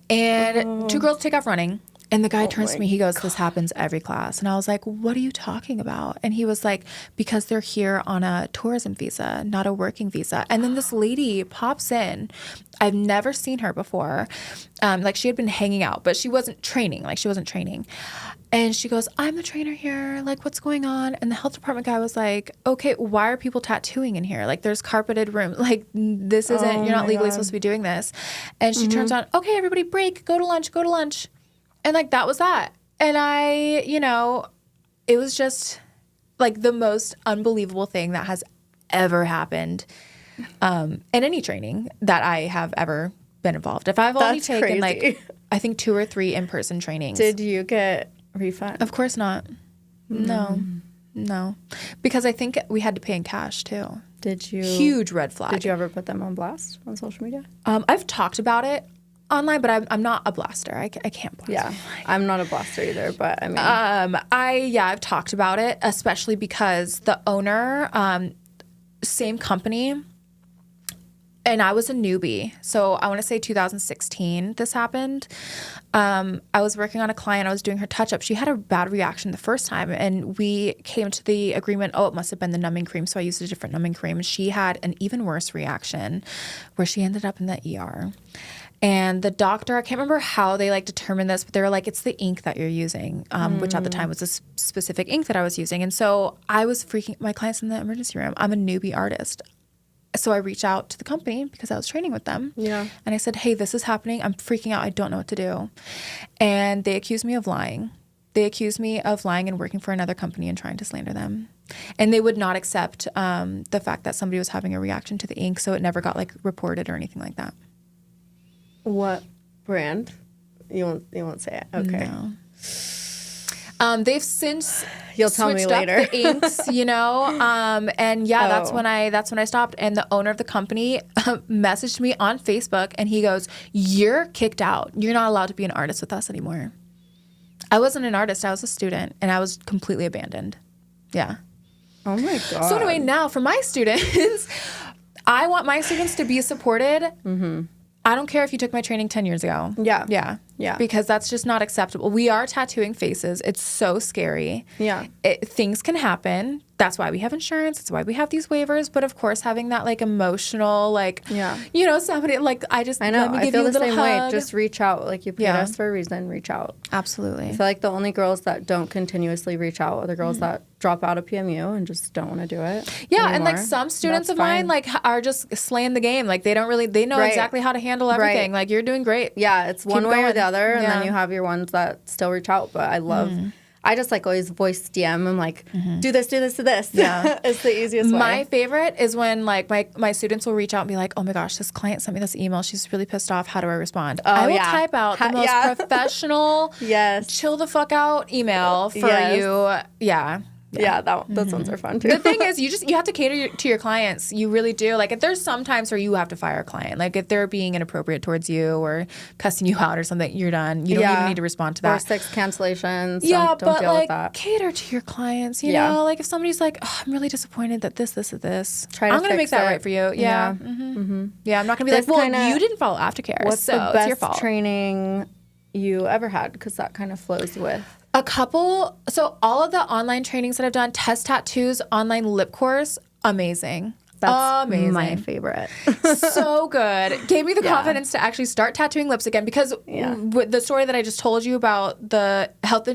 Speaker 1: And two girls take off running. And the guy turns to me, he goes, this happens every class. And I was like, what are you talking about? And he was like, because they're here on a tourism visa, not a working visa. And then this lady pops in. I've never seen her before. She had been hanging out, but she wasn't training. And she goes, I'm the trainer here. Like, what's going on? And the health department guy was like, okay, why are people tattooing in here? Like, there's carpeted rooms. Like, this isn't, you're not legally supposed to be doing this. And she turns on, okay, everybody break, go to lunch. And that was that. And it was just like the most unbelievable thing that has ever happened in any training that I have ever been involved. If I've only
Speaker 2: That's
Speaker 1: taken
Speaker 2: crazy.
Speaker 1: I think 2 or 3 in-person trainings.
Speaker 2: Did you get refund?
Speaker 1: Of course not. No. Because I think we had to pay in cash too.
Speaker 2: Did you?
Speaker 1: Huge red flag.
Speaker 2: Did you ever put them on blast on social media?
Speaker 1: I've talked about it online, but I'm not a blaster. I can't blast.
Speaker 2: Yeah, I'm not a blaster either, but I mean,
Speaker 1: I've talked about it, especially because the owner, same company, and I was a newbie. So I want to say 2016 this happened. I was working on a client. I was doing her touch-up. She had a bad reaction the first time, and we came to the agreement, it must have been the numbing cream, so I used a different numbing cream. And she had an even worse reaction where she ended up in the ER. And the doctor, I can't remember how they determined this, but they were like, it's the ink that you're using, which at the time was a specific ink that I was using. And so I was freaking, my client's in the emergency room. I'm a newbie artist. So I reached out to the company because I was training with them.
Speaker 2: Yeah.
Speaker 1: And I said, hey, this is happening. I'm freaking out. I don't know what to do. And they accused me of lying. They accused me of lying and working for another company and trying to slander them. And they would not accept the fact that somebody was having a reaction to the ink. So it never got reported or anything like that.
Speaker 2: What brand? You won't say it. Okay.
Speaker 1: No. They've since
Speaker 2: You'll tell me
Speaker 1: switched
Speaker 2: later.
Speaker 1: up the inks, and yeah, that's when I stopped. And the owner of the company messaged me on Facebook, and he goes, "You're kicked out. You're not allowed to be an artist with us anymore." I wasn't an artist. I was a student, and I was completely abandoned. Yeah.
Speaker 2: Oh my God.
Speaker 1: So anyway, now for my students, I want my students to be supported. Mm-hmm. I don't care if you took my training 10 years ago.
Speaker 2: Yeah.
Speaker 1: Yeah.
Speaker 2: Yeah.
Speaker 1: Because that's just not acceptable. We are tattooing faces. It's so scary.
Speaker 2: Yeah.
Speaker 1: Things can happen. That's why we have insurance. That's why we have these waivers. But of course, having that emotional, somebody
Speaker 2: I know.
Speaker 1: let me
Speaker 2: I
Speaker 1: give
Speaker 2: feel
Speaker 1: you a
Speaker 2: the
Speaker 1: little
Speaker 2: same
Speaker 1: hug.
Speaker 2: way. Just reach out. You paid
Speaker 1: Yeah.
Speaker 2: us for a reason. Reach out.
Speaker 1: Absolutely.
Speaker 2: I feel like the only girls that don't continuously reach out are the girls that drop out of PMU and just don't want to do it.
Speaker 1: Yeah,
Speaker 2: anymore.
Speaker 1: and some students
Speaker 2: That's
Speaker 1: of mine
Speaker 2: fine.
Speaker 1: are just slaying the game. They know
Speaker 2: Right.
Speaker 1: exactly how to handle everything.
Speaker 2: Right.
Speaker 1: You're doing great.
Speaker 2: Yeah, it's one way or
Speaker 1: going.
Speaker 2: the other, and
Speaker 1: Yeah.
Speaker 2: then you have your ones that still reach out. But I love, I just always voice DM. I'm do this, do this, do this.
Speaker 1: Yeah.
Speaker 2: It's the easiest way.
Speaker 1: My favorite is when my students will reach out and be like, "Oh my gosh, this client sent me this email. She's really pissed off. How do I respond?" I will
Speaker 2: yeah.
Speaker 1: type out the most
Speaker 2: Yeah.
Speaker 1: professional,
Speaker 2: Yes.
Speaker 1: chill the fuck out email for
Speaker 2: Yes.
Speaker 1: you. Yeah.
Speaker 2: Yeah, those ones are fun too.
Speaker 1: The thing is, you have to cater to your clients. You really do. If there's some times where you have to fire a client, if they're being inappropriate towards you or cussing you out or something, you're done. You don't even need to respond to
Speaker 2: Or
Speaker 1: that.
Speaker 2: 6 cancellations.
Speaker 1: Yeah,
Speaker 2: don't
Speaker 1: but
Speaker 2: deal with that.
Speaker 1: cater to your clients. You
Speaker 2: Yeah.
Speaker 1: know, if somebody's like, "Oh, I'm really disappointed that this, or this,"
Speaker 2: Try to
Speaker 1: I'm gonna make
Speaker 2: fix
Speaker 1: that
Speaker 2: it.
Speaker 1: right for you. Yeah, Yeah, I'm not gonna be
Speaker 2: This
Speaker 1: like, "Well,
Speaker 2: kinda-
Speaker 1: you didn't follow aftercare,
Speaker 2: What's
Speaker 1: so
Speaker 2: the
Speaker 1: it's your
Speaker 2: best
Speaker 1: fault."
Speaker 2: training you ever had? Because that kind of flows with.
Speaker 1: A couple. So all of the online trainings that I've done, Test Tattoos, online lip course, amazing.
Speaker 2: That's
Speaker 1: Amazing.
Speaker 2: my favorite.
Speaker 1: So good. Gave me the confidence to actually start tattooing lips again because with the story that I just told you about the health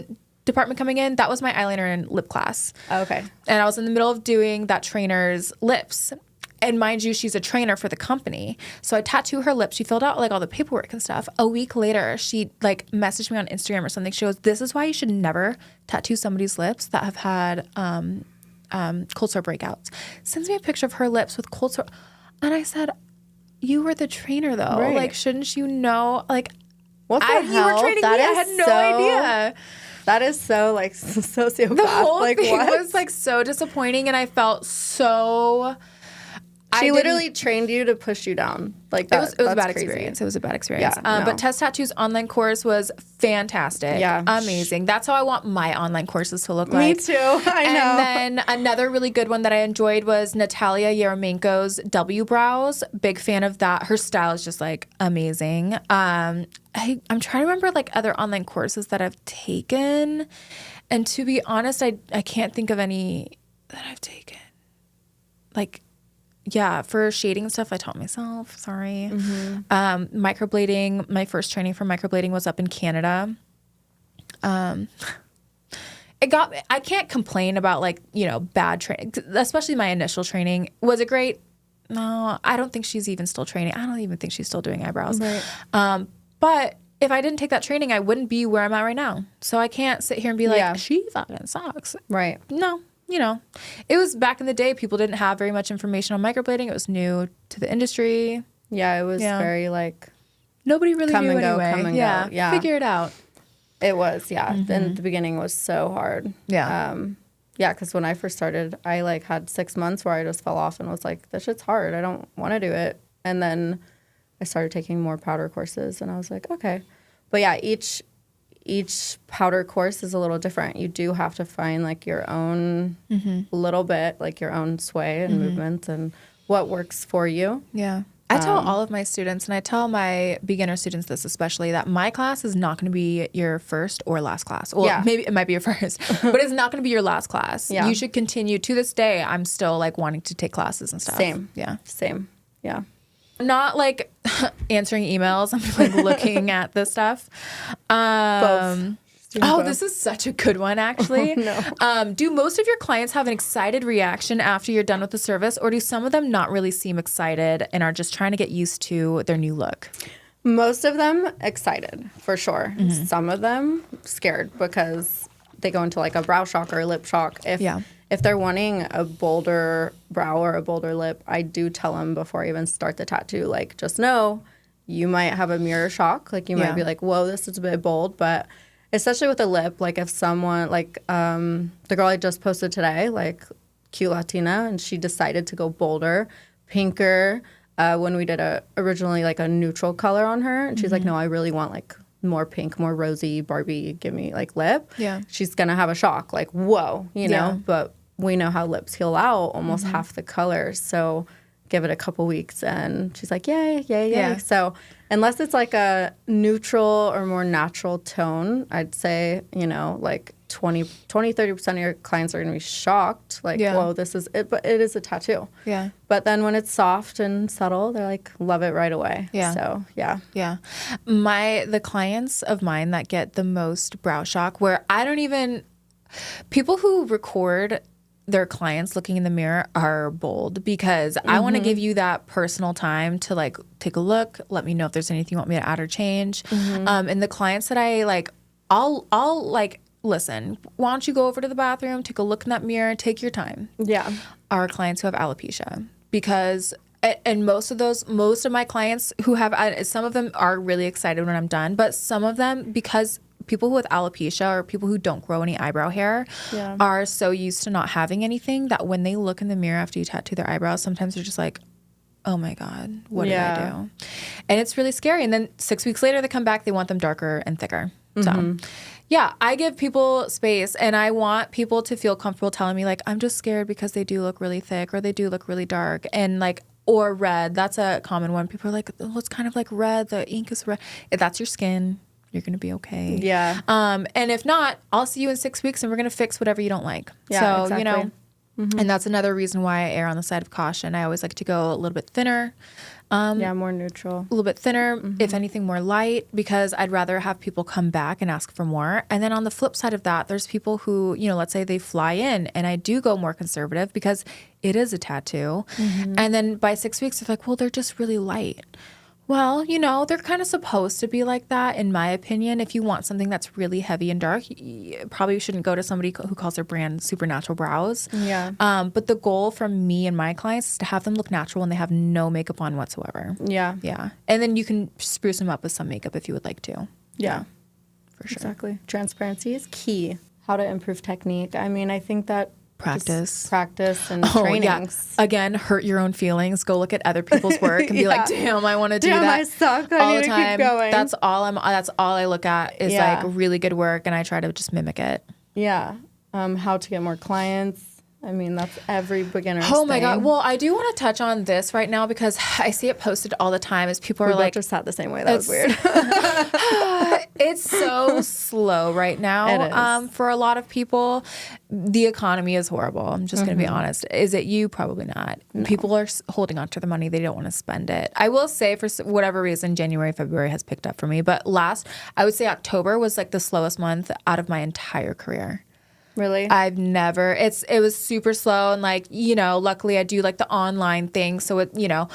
Speaker 1: department coming in, that was my eyeliner and lip class.
Speaker 2: Okay.
Speaker 1: And I was in the middle of doing that trainer's lips. And mind you, she's a trainer for the company. So I tattoo her lips. She filled out all the paperwork and stuff. A week later, she messaged me on Instagram or something. She goes, "This is why you should never tattoo somebody's lips that have had cold sore breakouts." Sends me a picture of her lips with cold sore. And I said, "You were the trainer though.
Speaker 2: Right.
Speaker 1: Shouldn't you know?
Speaker 2: What the hell?
Speaker 1: You were training me. I had no idea."
Speaker 2: That is so sociopath.
Speaker 1: The whole thing
Speaker 2: what?
Speaker 1: was so disappointing, and I felt so.
Speaker 2: She literally trained you to push you down. That,
Speaker 1: It was a
Speaker 2: that's
Speaker 1: bad
Speaker 2: crazy.
Speaker 1: experience. It was a bad experience.
Speaker 2: Yeah, no.
Speaker 1: But Test Tattoos online course was fantastic.
Speaker 2: Yeah.
Speaker 1: Amazing. That's how I want my online courses to look
Speaker 2: Me
Speaker 1: like.
Speaker 2: too. I know.
Speaker 1: And then another really good one that I enjoyed was Natalia Yeremenko's W Brows. Big fan of that. Her style is just amazing. I'm trying to remember other online courses that I've taken. And to be honest, I can't think of any that I've taken. Yeah, for shading and stuff, I taught myself. Sorry. Microblading, my first training for microblading was up in Canada. I can't complain about bad training, especially my initial training. Was it great? No, I don't think she's even still training. I don't even think she's still doing eyebrows.
Speaker 2: Right.
Speaker 1: But if I didn't take that training, I wouldn't be where I'm at right now. So I can't sit here and be like, she fucking sucks.
Speaker 2: Right.
Speaker 1: No. It was back in the day. People didn't have very much information on microblading. It was new to the industry.
Speaker 2: Yeah, it was very
Speaker 1: nobody really
Speaker 2: Come
Speaker 1: knew
Speaker 2: and go,
Speaker 1: anyway.
Speaker 2: come and
Speaker 1: yeah.
Speaker 2: go. Yeah.
Speaker 1: Figure it out.
Speaker 2: It was, yeah. In the beginning was so hard.
Speaker 1: Yeah.
Speaker 2: Yeah, because when I first started, I like had 6 months where I just fell off and was like, this shit's hard. I don't want to do it. And then I started taking more powder courses and I was like, okay. But yeah, each powder course is a little different. You do have to find like your own little bit, like your own sway and movement and what works for you.
Speaker 1: Yeah. I tell all of my students, and I tell my beginner students this especially, that my class is not going to be your first or last class. Well,
Speaker 2: Yeah.
Speaker 1: maybe it might be your first, but it's not going to be your last class.
Speaker 2: Yeah.
Speaker 1: You should continue. To this day, I'm still like wanting to take classes and stuff.
Speaker 2: Same.
Speaker 1: Yeah.
Speaker 2: Same. Yeah.
Speaker 1: Not like answering emails. I'm like looking at this stuff.
Speaker 2: Both.
Speaker 1: Oh, this is such a good one, actually. Do most of your clients have an excited reaction after you're done with the service, or do some of them not really seem excited and are just trying to get used to their new look?
Speaker 2: Most of them excited, for sure. Some of them scared because they go into like a brow shock or a lip shock. If they're wanting a bolder brow or a bolder lip, I do tell them before I even start the tattoo, like, just know you might have a mirror shock. Like, you might be like, whoa, this is a bit bold. But especially with a lip, like if someone, like the girl I just posted today, like cute Latina, and she decided to go bolder, pinker, when we did originally like a neutral color on her. And she's like, no, I really want like more pink, more rosy, Barbie, give me like lip.
Speaker 1: Yeah.
Speaker 2: She's going to have a shock, like, whoa, you know, but we know how lips heal out almost half the color. So give it a couple weeks and she's like, yay.
Speaker 1: Yeah.
Speaker 2: So unless it's like a neutral or more natural tone, I'd say, you know, like 30% of your clients are going to be shocked. Like, whoa, this is it. But it is a tattoo.
Speaker 1: Yeah.
Speaker 2: But then when it's soft and subtle, they're like, love it right away.
Speaker 1: Yeah.
Speaker 2: So, yeah.
Speaker 1: Yeah. The clients of mine that get the most brow shock, where I don't even, people who record their clients looking in the mirror are bold, because I want to give you that personal time to like take a look, let me know if there's anything you want me to add or change. And the clients that I like, I'll like, listen, why don't you go over to the bathroom, take a look in that mirror, take your time.
Speaker 2: Yeah.
Speaker 1: Are clients who have alopecia, because and most of my clients who have, some of them are really excited when I'm done, but some of them, because people with alopecia or people who don't grow any eyebrow hair are so used to not having anything that when they look in the mirror after you tattoo their eyebrows, sometimes they're just like, oh my God, what did I do? And it's really scary. And then 6 weeks later, they come back, they want them darker and thicker. So yeah, I give people space, and I want people to feel comfortable telling me like, I'm just scared because they do look really thick or they do look really dark, and like, or red. That's a common one. People are like, oh, it's kind of like red. The ink is red. If that's your skin, you're going to be okay.
Speaker 2: Yeah.
Speaker 1: And if not, I'll see you in 6 weeks and we're going to fix whatever you don't like.
Speaker 2: Yeah,
Speaker 1: so,
Speaker 2: exactly.
Speaker 1: you know, and that's another reason why I err on the side of caution. I always like to go a little bit thinner.
Speaker 2: More neutral.
Speaker 1: A little bit thinner, if anything more light, because I'd rather have people come back and ask for more. And then on the flip side of that, there's people who, you know, let's say they fly in and I do go more conservative because it is a tattoo. And then by 6 weeks, they're like, well, they're just really light. Well, you know, they're kind of supposed to be like that, in my opinion. If you want something that's really heavy and dark, you probably shouldn't go to somebody who calls their brand Supernatural Brows.
Speaker 2: Yeah.
Speaker 1: But the goal from me and my clients is to have them look natural and they have no makeup on whatsoever.
Speaker 2: Yeah.
Speaker 1: Yeah. And then you can spruce them up with some makeup if you would like to.
Speaker 2: Yeah.
Speaker 1: For sure.
Speaker 2: Exactly. Transparency is key. How to improve technique. I mean, I think that
Speaker 1: Practice
Speaker 2: and
Speaker 1: Oh,
Speaker 2: trainings.
Speaker 1: yeah. Again, hurt your own feelings. Go look at other people's work and be like, damn, I want to do that.
Speaker 2: I suck. I
Speaker 1: all
Speaker 2: need
Speaker 1: the
Speaker 2: to
Speaker 1: time.
Speaker 2: keep going.
Speaker 1: That's all I look at is like really good work, and I try to just mimic it.
Speaker 2: Yeah. How to get more clients. I mean, that's every beginner's
Speaker 1: Oh my
Speaker 2: thing.
Speaker 1: God. Well, I do want to touch on this right now because I see it posted all the time as people
Speaker 2: We
Speaker 1: are
Speaker 2: both
Speaker 1: like,
Speaker 2: just sat the same way. That was weird.
Speaker 1: it's so slow right now.
Speaker 2: It is.
Speaker 1: For a lot of people, the economy is horrible. I'm just going to be honest. Is it you? Probably not. No. People are holding on to their money. They don't want to spend it. I will say for whatever reason, January, February has picked up for me. But I would say October was like the slowest month out of my entire career.
Speaker 2: Really?
Speaker 1: It was super slow, and like, you know, luckily I do like the online thing. So it, you know,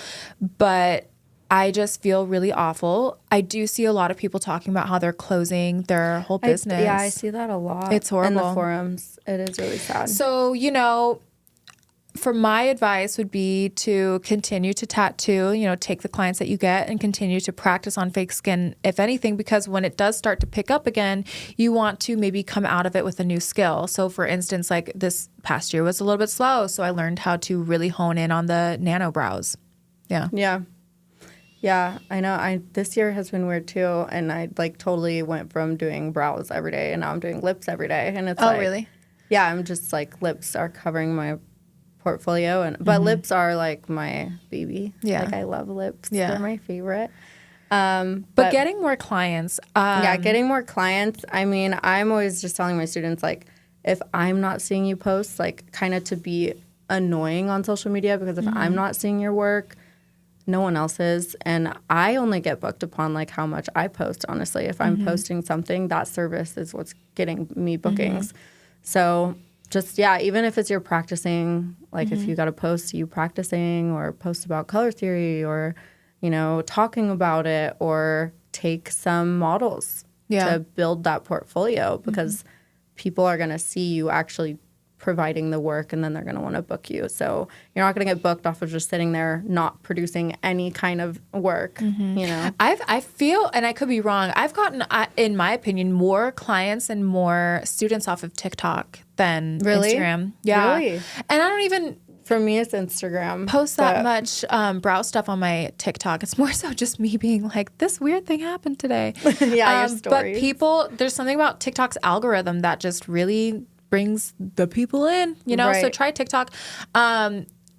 Speaker 1: but I just feel really awful. I do see a lot of people talking about how they're closing their whole business.
Speaker 2: I see that a lot.
Speaker 1: It's horrible.
Speaker 2: In the forums. It is really sad.
Speaker 1: So, you know, for my advice would be to continue to tattoo, take the clients that you get and continue to practice on fake skin, if anything, because when it does start to pick up again, you want to maybe come out of it with a new skill. So for instance, like this past year was a little bit slow. So I learned how to really hone in on the nano brows. Yeah.
Speaker 2: Yeah. Yeah, I know. This year has been weird too, and I like totally went from doing brows every day, and now I'm doing lips every day, and it's
Speaker 1: Really?
Speaker 2: Yeah, I'm just like lips are covering my portfolio, but lips are like my baby.
Speaker 1: Yeah.
Speaker 2: Like I love lips.
Speaker 1: Yeah.
Speaker 2: They're my favorite.
Speaker 1: But getting more clients.
Speaker 2: Getting more clients. I mean, I'm always just telling my students like, if I'm not seeing you post, like kind of to be annoying on social media, because if I'm not seeing your work, no one else is. And I only get booked upon like how much I post, honestly. If I'm posting something, that service is what's getting me bookings. So just, even if it's you're practicing, like if you got to post you practicing or post about color theory or, talking about it, or take some models to build that portfolio, because people are going to see you actually providing the work, and then they're going to want to book you. So you're not going to get booked off of just sitting there not producing any kind of work,
Speaker 1: I feel, and I could be wrong, I've gotten, in my opinion, more clients and more students off of TikTok than Instagram. Yeah.
Speaker 2: Really?
Speaker 1: And I don't even
Speaker 2: For me, it's Instagram.
Speaker 1: post that much brow stuff on my TikTok. It's more so just me being like, this weird thing happened today.
Speaker 2: Your
Speaker 1: But
Speaker 2: stories.
Speaker 1: there's something about TikTok's algorithm that just really brings the people in, So
Speaker 2: Right.
Speaker 1: try TikTok.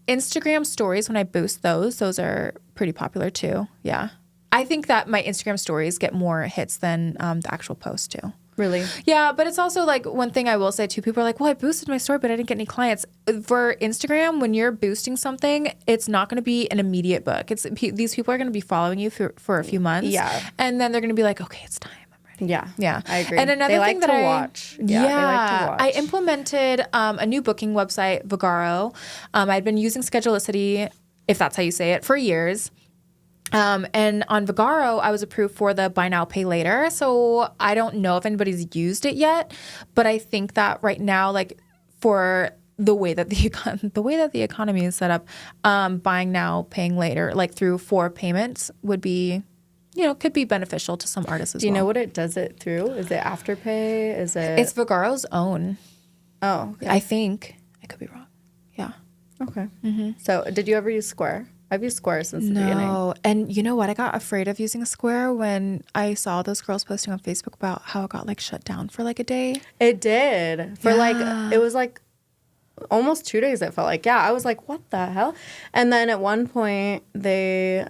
Speaker 1: Instagram stories, when I boost those are pretty popular too. Yeah. I think that my Instagram stories get more hits than the actual post too.
Speaker 2: Really?
Speaker 1: Yeah, but it's also like one thing I will say too. People are like, well, I boosted my story, but I didn't get any clients. For Instagram, when you're boosting something, it's not going to be an immediate book. These people are going to be following you for a few months.
Speaker 2: Yeah.
Speaker 1: And then they're going to be like, okay, it's time.
Speaker 2: Yeah.
Speaker 1: Yeah.
Speaker 2: I agree.
Speaker 1: And another
Speaker 2: they like
Speaker 1: thing that
Speaker 2: to
Speaker 1: I
Speaker 2: watch. Yeah. They like to watch.
Speaker 1: I implemented a new booking website, Vagaro. I'd been using Schedulicity, if that's how you say it, for years. And on Vagaro, I was approved for the buy now, pay later. So I don't know if anybody's used it yet, but I think that right now, like for the way that the economy is set up, buying now, paying later, like through 4 payments would be, could be beneficial to some artists as well.
Speaker 2: Do you know what it does it through? Is it Afterpay? Is it?
Speaker 1: It's Vagaro's own.
Speaker 2: Oh, okay.
Speaker 1: I think. I could be wrong. Yeah.
Speaker 2: Okay. So did you ever use Square? I've used Square since the beginning.
Speaker 1: No. And you know what? I got afraid of using Square when I saw those girls posting on Facebook about how it got like shut down for like a day.
Speaker 2: It did. For it was like almost 2 days, it felt like. Yeah, I was like, what the hell? And then at one point, I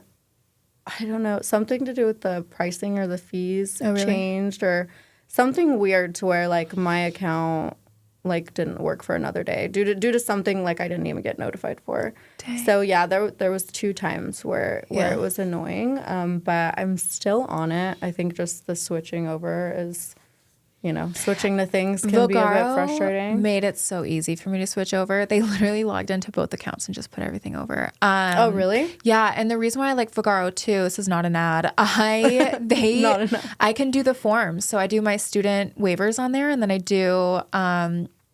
Speaker 2: don't know, something to do with the pricing or the fees changed or something weird to where like my account like didn't work for another day due to something like I didn't even get notified for.
Speaker 1: Dang.
Speaker 2: So yeah, there was 2 times where it was annoying, but I'm still on it. I think just the switching over is, switching the things can be a bit frustrating.
Speaker 1: Made it so easy for me to switch over. They literally logged into both accounts and just put everything over.
Speaker 2: Oh, really?
Speaker 1: Yeah, and the reason why I like Vagaro too, this is not an ad. I can do the forms. So I do my student waivers on there, and then I do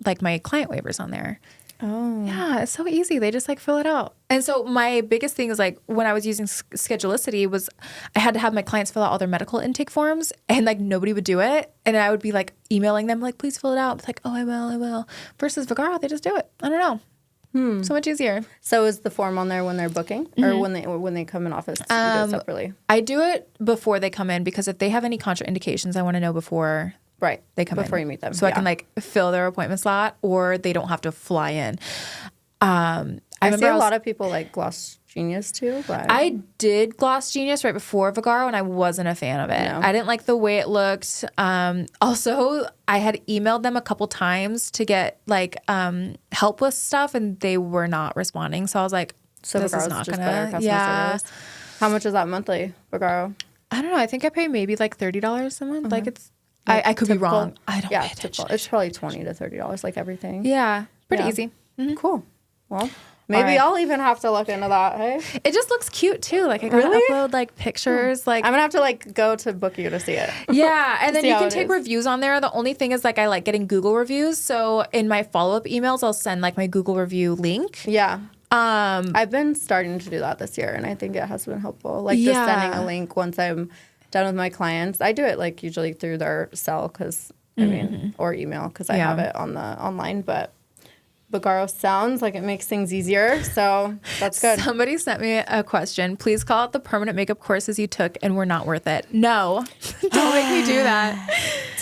Speaker 1: like my client waivers on there.
Speaker 2: Oh.
Speaker 1: Yeah, it's so easy. They just like fill it out. And so my biggest thing is like when I was using Schedulicity was I had to have my clients fill out all their medical intake forms, and like nobody would do it. And I would be like emailing them like, please fill it out. It's like, oh, I will. Versus Vagaro, they just do it. I don't know. So much easier.
Speaker 2: So is the form on there when they're booking or when they come in office? You do it separately.
Speaker 1: I do it before they come in because if they have any contraindications, I want to know before
Speaker 2: Right.
Speaker 1: they come in.
Speaker 2: Before you meet them.
Speaker 1: So I can like fill their appointment slot, or they don't have to fly in.
Speaker 2: I see a lot of people like Gloss Genius too. But
Speaker 1: I did Gloss Genius right before Vagaro, and I wasn't a fan of it.
Speaker 2: No.
Speaker 1: I didn't like the way it looked. Also, I had emailed them a couple times to get like help with stuff, and they were not responding. So I was like,
Speaker 2: so
Speaker 1: this
Speaker 2: Vagaro's
Speaker 1: is not
Speaker 2: just
Speaker 1: gonna.
Speaker 2: better customer
Speaker 1: Yeah.
Speaker 2: service. How much is that monthly, Vagaro?
Speaker 1: I don't know. I think I pay maybe like $30 a month. Like it's. I could be wrong. I don't pay attention.
Speaker 2: It's probably $20 to $30, like everything.
Speaker 1: Yeah, pretty
Speaker 2: Yeah.
Speaker 1: easy.
Speaker 2: Cool. Well, Maybe
Speaker 1: All right.
Speaker 2: I'll even have to look into that. Hey,
Speaker 1: It just looks cute too. Like I gotta
Speaker 2: Really?
Speaker 1: upload like pictures. Like
Speaker 2: I'm gonna have to like go to book you to see it.
Speaker 1: yeah, and then
Speaker 2: see
Speaker 1: you
Speaker 2: how
Speaker 1: can
Speaker 2: it
Speaker 1: take
Speaker 2: is.
Speaker 1: reviews on there. The only thing is like I like getting Google reviews. So in my follow-up emails, I'll send like my Google review link.
Speaker 2: Yeah. I've been starting to do that this year, and I think it has been helpful. Like just sending
Speaker 1: Yeah.
Speaker 2: a link once I'm done with my clients. I do it like usually through their cell because I mean, or email because I
Speaker 1: Yeah.
Speaker 2: have it on the online. But Vagaro sounds like it makes things easier, so that's good.
Speaker 1: Somebody sent me a question. Please call out the permanent makeup courses you took and were not worth it. No, don't make me do that.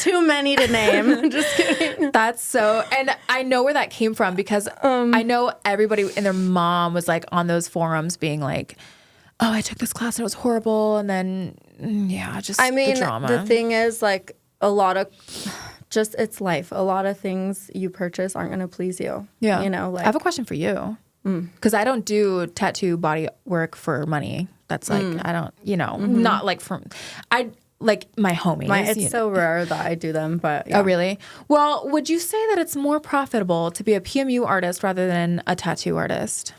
Speaker 2: Too many to name. Just kidding.
Speaker 1: That's so, and I know where that came from because I know everybody and their mom was like on those forums being like, oh, I took this class and it was horrible. And then, yeah, just
Speaker 2: I mean,
Speaker 1: the drama.
Speaker 2: the thing is, like, a lot of just it's life. A lot of things you purchase aren't going to please you.
Speaker 1: Yeah.
Speaker 2: You know, like,
Speaker 1: I have a question for you. Because I don't do tattoo body work for money. That's like, I don't, not like from, I like my homies.
Speaker 2: it's so rare that I do them, but yeah.
Speaker 1: Oh, really? Well, would you say that it's more profitable to be a PMU artist rather than a tattoo artist?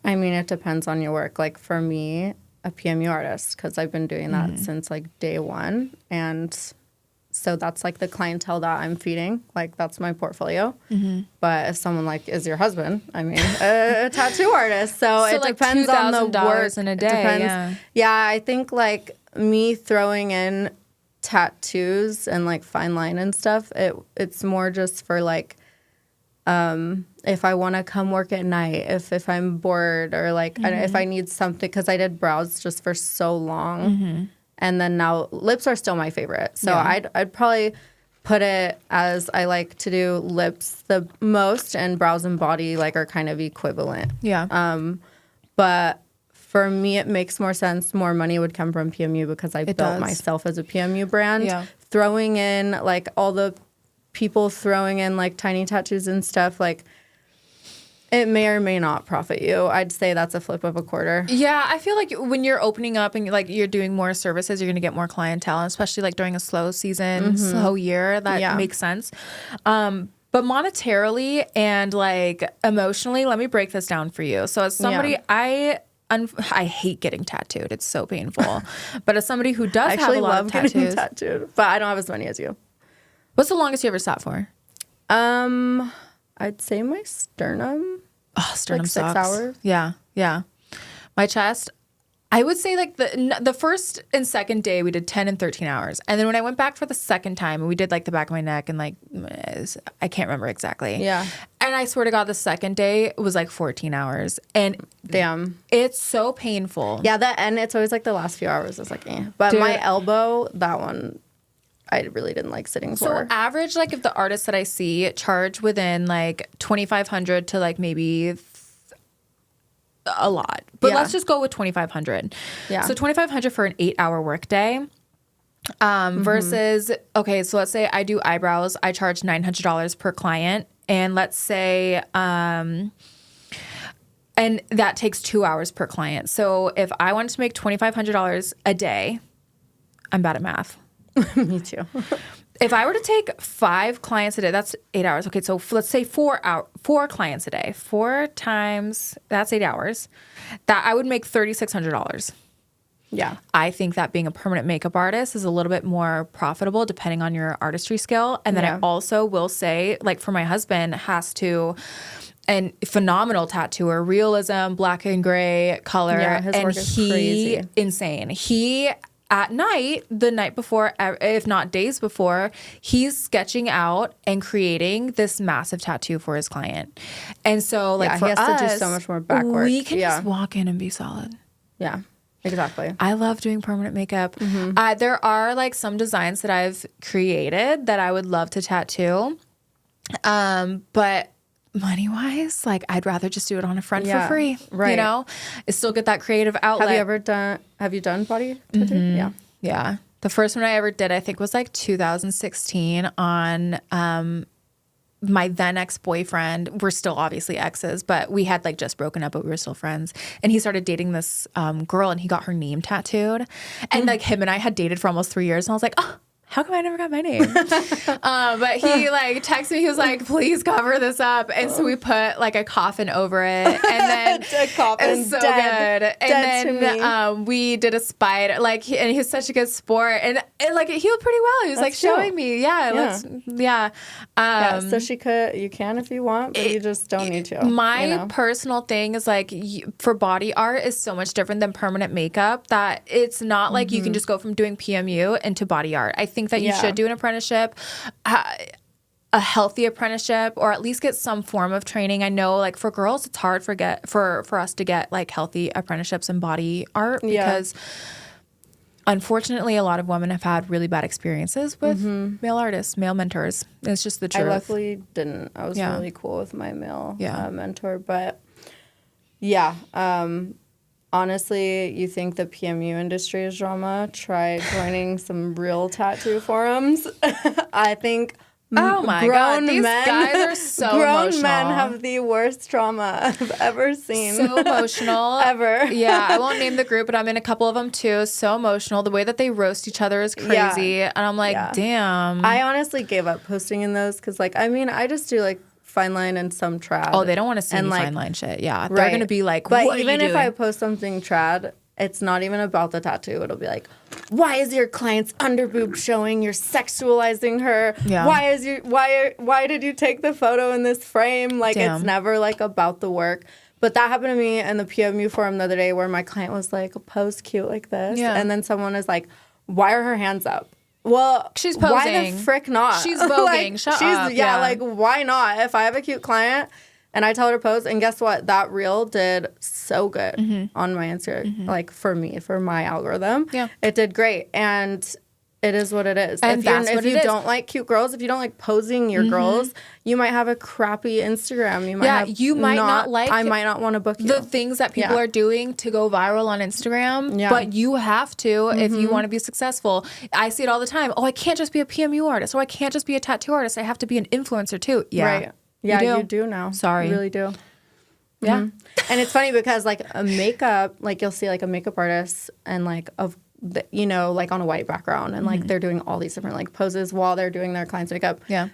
Speaker 2: I mean, it depends on your work. Like for me, a PMU artist, because I've been doing that since like day one. And so that's like the clientele that I'm feeding. Like that's my portfolio. But if someone like is your husband, I mean, a tattoo artist. So it
Speaker 1: like
Speaker 2: depends on the
Speaker 1: $2,000
Speaker 2: work.
Speaker 1: in a
Speaker 2: It
Speaker 1: day,
Speaker 2: depends. Yeah, I think like me throwing in tattoos and like fine line and stuff, it's more just for like, if I want to come work at night, if I'm bored or like if I need something, because I did brows just for so long, and then now lips are still my favorite. So I'd probably put it as I like to do lips the most, and brows and body like are kind of equivalent.
Speaker 1: Yeah.
Speaker 2: But for me, it makes more sense. More money would come from PMU because I built
Speaker 1: does.
Speaker 2: myself as a PMU brand.
Speaker 1: Yeah.
Speaker 2: Throwing in like all the people throwing in like tiny tattoos and stuff, like it may or may not profit you. I'd say that's a flip of a quarter.
Speaker 1: Yeah, I feel like when you're opening up and like you're doing more services, you're going to get more clientele, and especially like during a slow season, slow year, that makes sense. But monetarily and like emotionally, let me break this down for you. So as somebody, I hate getting tattooed. It's so painful. But as somebody who does
Speaker 2: I
Speaker 1: have
Speaker 2: actually
Speaker 1: a lot
Speaker 2: love
Speaker 1: of
Speaker 2: getting
Speaker 1: tattoos,
Speaker 2: tattooed, but I don't have as many as you.
Speaker 1: what's the longest you ever sat for?
Speaker 2: I'd say my sternum.
Speaker 1: Oh, sternum
Speaker 2: Like 6
Speaker 1: sucks.
Speaker 2: hours?
Speaker 1: Yeah, yeah. My chest, I would say like the first and second day we did 10 and 13 hours. And then when I went back for the second time, we did like the back of my neck and like, I can't remember exactly.
Speaker 2: Yeah.
Speaker 1: And I swear to God, the second day was like 14 hours. And
Speaker 2: Damn.
Speaker 1: it's so painful.
Speaker 2: Yeah, that and it's always like the last few hours is like, eh. But
Speaker 1: Dude.
Speaker 2: my elbow, that one, I really didn't like sitting
Speaker 1: So
Speaker 2: for.
Speaker 1: average, like if the artists that I see charge within like 2,500 to like maybe a lot, but
Speaker 2: Yeah.
Speaker 1: let's just go with 2,500.
Speaker 2: Yeah.
Speaker 1: So 2,500 for an 8-hour workday. Versus, okay, so let's say I do eyebrows, I charge $900 per client, and let's say, and that takes 2 hours per client. So if I wanted to make $2,500 a day, I'm bad at math.
Speaker 2: Me too.
Speaker 1: If I were to take 5 clients a day, that's 8 hours. Okay, so let's say 4 clients a day. 4 times, that's 8 hours. That I would make $3,600.
Speaker 2: Yeah.
Speaker 1: I think that being a permanent makeup artist is a little bit more profitable depending on your artistry skill. And then I
Speaker 2: Yeah.
Speaker 1: also will say, like for my husband, and phenomenal tattooer, realism, black and gray color.
Speaker 2: Yeah, his
Speaker 1: and
Speaker 2: work is crazy.
Speaker 1: Insane. He at night, the night before, if not days before, he's sketching out and creating this massive tattoo for his client. And so, like
Speaker 2: Yeah,
Speaker 1: for
Speaker 2: he has
Speaker 1: us,
Speaker 2: to do so much more back work.
Speaker 1: we can
Speaker 2: Yeah.
Speaker 1: just walk in and be solid.
Speaker 2: Yeah. Exactly.
Speaker 1: I love doing permanent makeup.
Speaker 2: Mm-hmm.
Speaker 1: There are like some designs that I've created that I would love to tattoo. But money wise, like I'd rather just do it on a friend
Speaker 2: Yeah,
Speaker 1: for free. You
Speaker 2: right.
Speaker 1: know, I still get that creative outlet.
Speaker 2: Have you done body tattoo? Yeah.
Speaker 1: Yeah. The first one I ever did, I think, was like 2016 on my then ex-boyfriend. We're still obviously exes, but we had like just broken up, but we were still friends. And he started dating this girl and he got her name tattooed. And like him and I had dated for almost 3 years. And I was like, oh, how come I never got my name? But he like texted me. He was like, please cover this up. And so we put like a coffin over it. And then
Speaker 2: A coffin,
Speaker 1: it was so
Speaker 2: dead.
Speaker 1: good. And
Speaker 2: Dead to me.
Speaker 1: then we did a spider. Like, and he was such a good sport. And like it healed pretty well. He was like
Speaker 2: That's cute.
Speaker 1: showing me. Yeah.
Speaker 2: Yeah. So you can if you want, but you just don't need to.
Speaker 1: My personal thing is like for body art is so much different than permanent makeup that it's not like you can just go from doing PMU into body art. I think that you should do an apprenticeship, a healthy apprenticeship, or at least get some form of training. I know like for girls, it's hard for us to get like healthy apprenticeships in body art because unfortunately, a lot of women have had really bad experiences with male artists, male mentors. It's just the truth.
Speaker 2: I luckily didn't. I was really cool with my male mentor. But yeah, honestly, you think the PMU industry is drama? Try joining some real tattoo forums. I think
Speaker 1: oh my God, these guys are so
Speaker 2: grown
Speaker 1: emotional.
Speaker 2: men have the worst trauma I've ever seen.
Speaker 1: So emotional.
Speaker 2: Ever.
Speaker 1: Yeah, I won't name the group, but I'm in a couple of them too. So emotional. The way that they roast each other is crazy. And I'm like, damn.
Speaker 2: I honestly gave up posting in those because, like, I mean, I just do, like, fine line and some trad.
Speaker 1: Oh, they don't want to see any
Speaker 2: like,
Speaker 1: fine line shit. Yeah. They're going to be like, what
Speaker 2: but
Speaker 1: are
Speaker 2: even
Speaker 1: you
Speaker 2: if
Speaker 1: doing?
Speaker 2: I post something trad, it's not even about the tattoo. It'll be like, why is your client's underboob showing? You're sexualizing her.
Speaker 1: Yeah.
Speaker 2: Why did you take the photo in this frame? Like,
Speaker 1: Damn.
Speaker 2: it's never, like, about the work. But that happened to me in the PMU forum the other day where my client was like, pose cute like this.
Speaker 1: Yeah.
Speaker 2: And then someone is like, why are her hands up? Well,
Speaker 1: She's
Speaker 2: why
Speaker 1: posing.
Speaker 2: the frick not?
Speaker 1: She's voguing.
Speaker 2: Like,
Speaker 1: Shut up.
Speaker 2: Yeah,
Speaker 1: Yeah.
Speaker 2: like, why not? If I have a cute client and I tell her to pose, and guess what? That reel did so good on my Instagram. Like, for me, for my algorithm.
Speaker 1: Yeah.
Speaker 2: It did great. And it is what it is.
Speaker 1: And that's what
Speaker 2: if
Speaker 1: it
Speaker 2: you
Speaker 1: is.
Speaker 2: don't like cute girls, if you don't like posing your girls, you might have a crappy Instagram. You might
Speaker 1: you might not like
Speaker 2: I might not want to book you.
Speaker 1: the things that people are doing to go viral on Instagram, but you have to if you want to be successful. I see it all the time. Oh, I can't just be a PMU artist. Oh, I can't just be a tattoo artist. I have to be an influencer too. Yeah.
Speaker 2: Right. Yeah, you do now.
Speaker 1: Sorry.
Speaker 2: You really do.
Speaker 1: Yeah.
Speaker 2: And it's funny because like a makeup, like you'll see like a makeup artist and like like on a white background and like they're doing all these different like poses while they're doing their client's makeup.
Speaker 1: Yeah.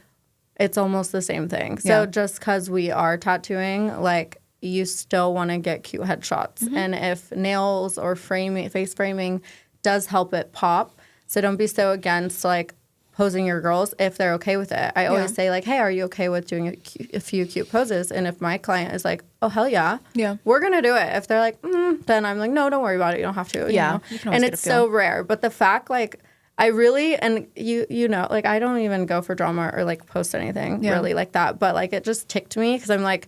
Speaker 2: It's almost the same thing. So just because we are tattooing, like you still want to get cute headshots. And if nails or face framing does help it pop, so don't be so against like posing your girls if they're okay with it. I always say like, hey, are you okay with doing a few cute poses? And if my client is like, oh, hell yeah, we're going to do it. If they're like, then I'm like, no, don't worry about it. You don't have to.
Speaker 1: Yeah.
Speaker 2: You know?
Speaker 1: You can always
Speaker 2: And
Speaker 1: get
Speaker 2: it's
Speaker 1: a feel.
Speaker 2: so rare. But the fact like, I really, and you know, like I don't even go for drama or like post anything really like that. But like it just ticked me because I'm like,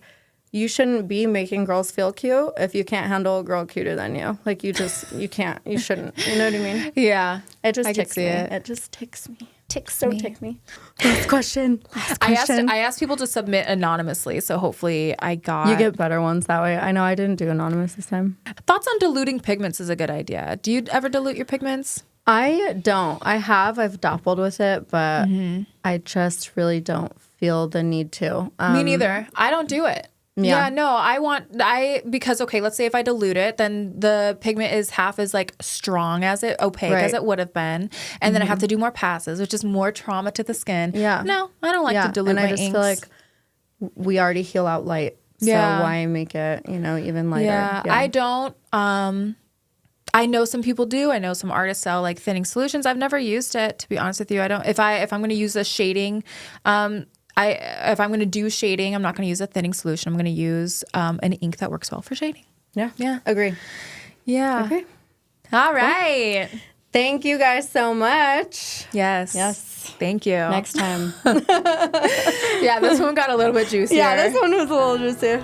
Speaker 2: you shouldn't be making girls feel cute if you can't handle a girl cuter than you. Like you can't, you shouldn't. You know what I mean?
Speaker 1: Yeah.
Speaker 2: It just
Speaker 1: I can
Speaker 2: ticks
Speaker 1: see
Speaker 2: me.
Speaker 1: it.
Speaker 2: It just ticks me.
Speaker 1: Ticks
Speaker 2: So
Speaker 1: me.
Speaker 2: tick me. Last question.
Speaker 1: I asked people to submit anonymously, so hopefully I got
Speaker 2: You get better ones that way. I know I didn't do anonymous this time.
Speaker 1: thoughts on diluting pigments is a good idea. Do you ever dilute your pigments?
Speaker 2: I don't. I've dabbled with it, but I just really don't feel the need to.
Speaker 1: Me neither. I don't do it.
Speaker 2: Yeah.
Speaker 1: No, because okay, let's say if I dilute it, then the pigment is half as like strong as opaque as
Speaker 2: Right.
Speaker 1: it would have been. And then I have to do more passes, which is more trauma to the skin.
Speaker 2: Yeah.
Speaker 1: No, I don't like to dilute
Speaker 2: and
Speaker 1: my
Speaker 2: I just
Speaker 1: inks.
Speaker 2: feel like we already heal out light. So
Speaker 1: Yeah.
Speaker 2: why make it, even lighter?
Speaker 1: Yeah, I don't. I know some people do. I know some artists sell like thinning solutions. I've never used it, to be honest with you. I don't. If I'm going to use a shading, if I'm going to do shading, I'm not going to use a thinning solution. I'm going to use an ink that works well for shading.
Speaker 2: Yeah. Agree.
Speaker 1: Yeah.
Speaker 2: Okay.
Speaker 1: All right.
Speaker 2: Thank you guys so much.
Speaker 1: Yes. Thank you.
Speaker 2: Next time.
Speaker 1: Yeah, this one got a little bit juicier.
Speaker 2: Yeah, this one was a little juicy.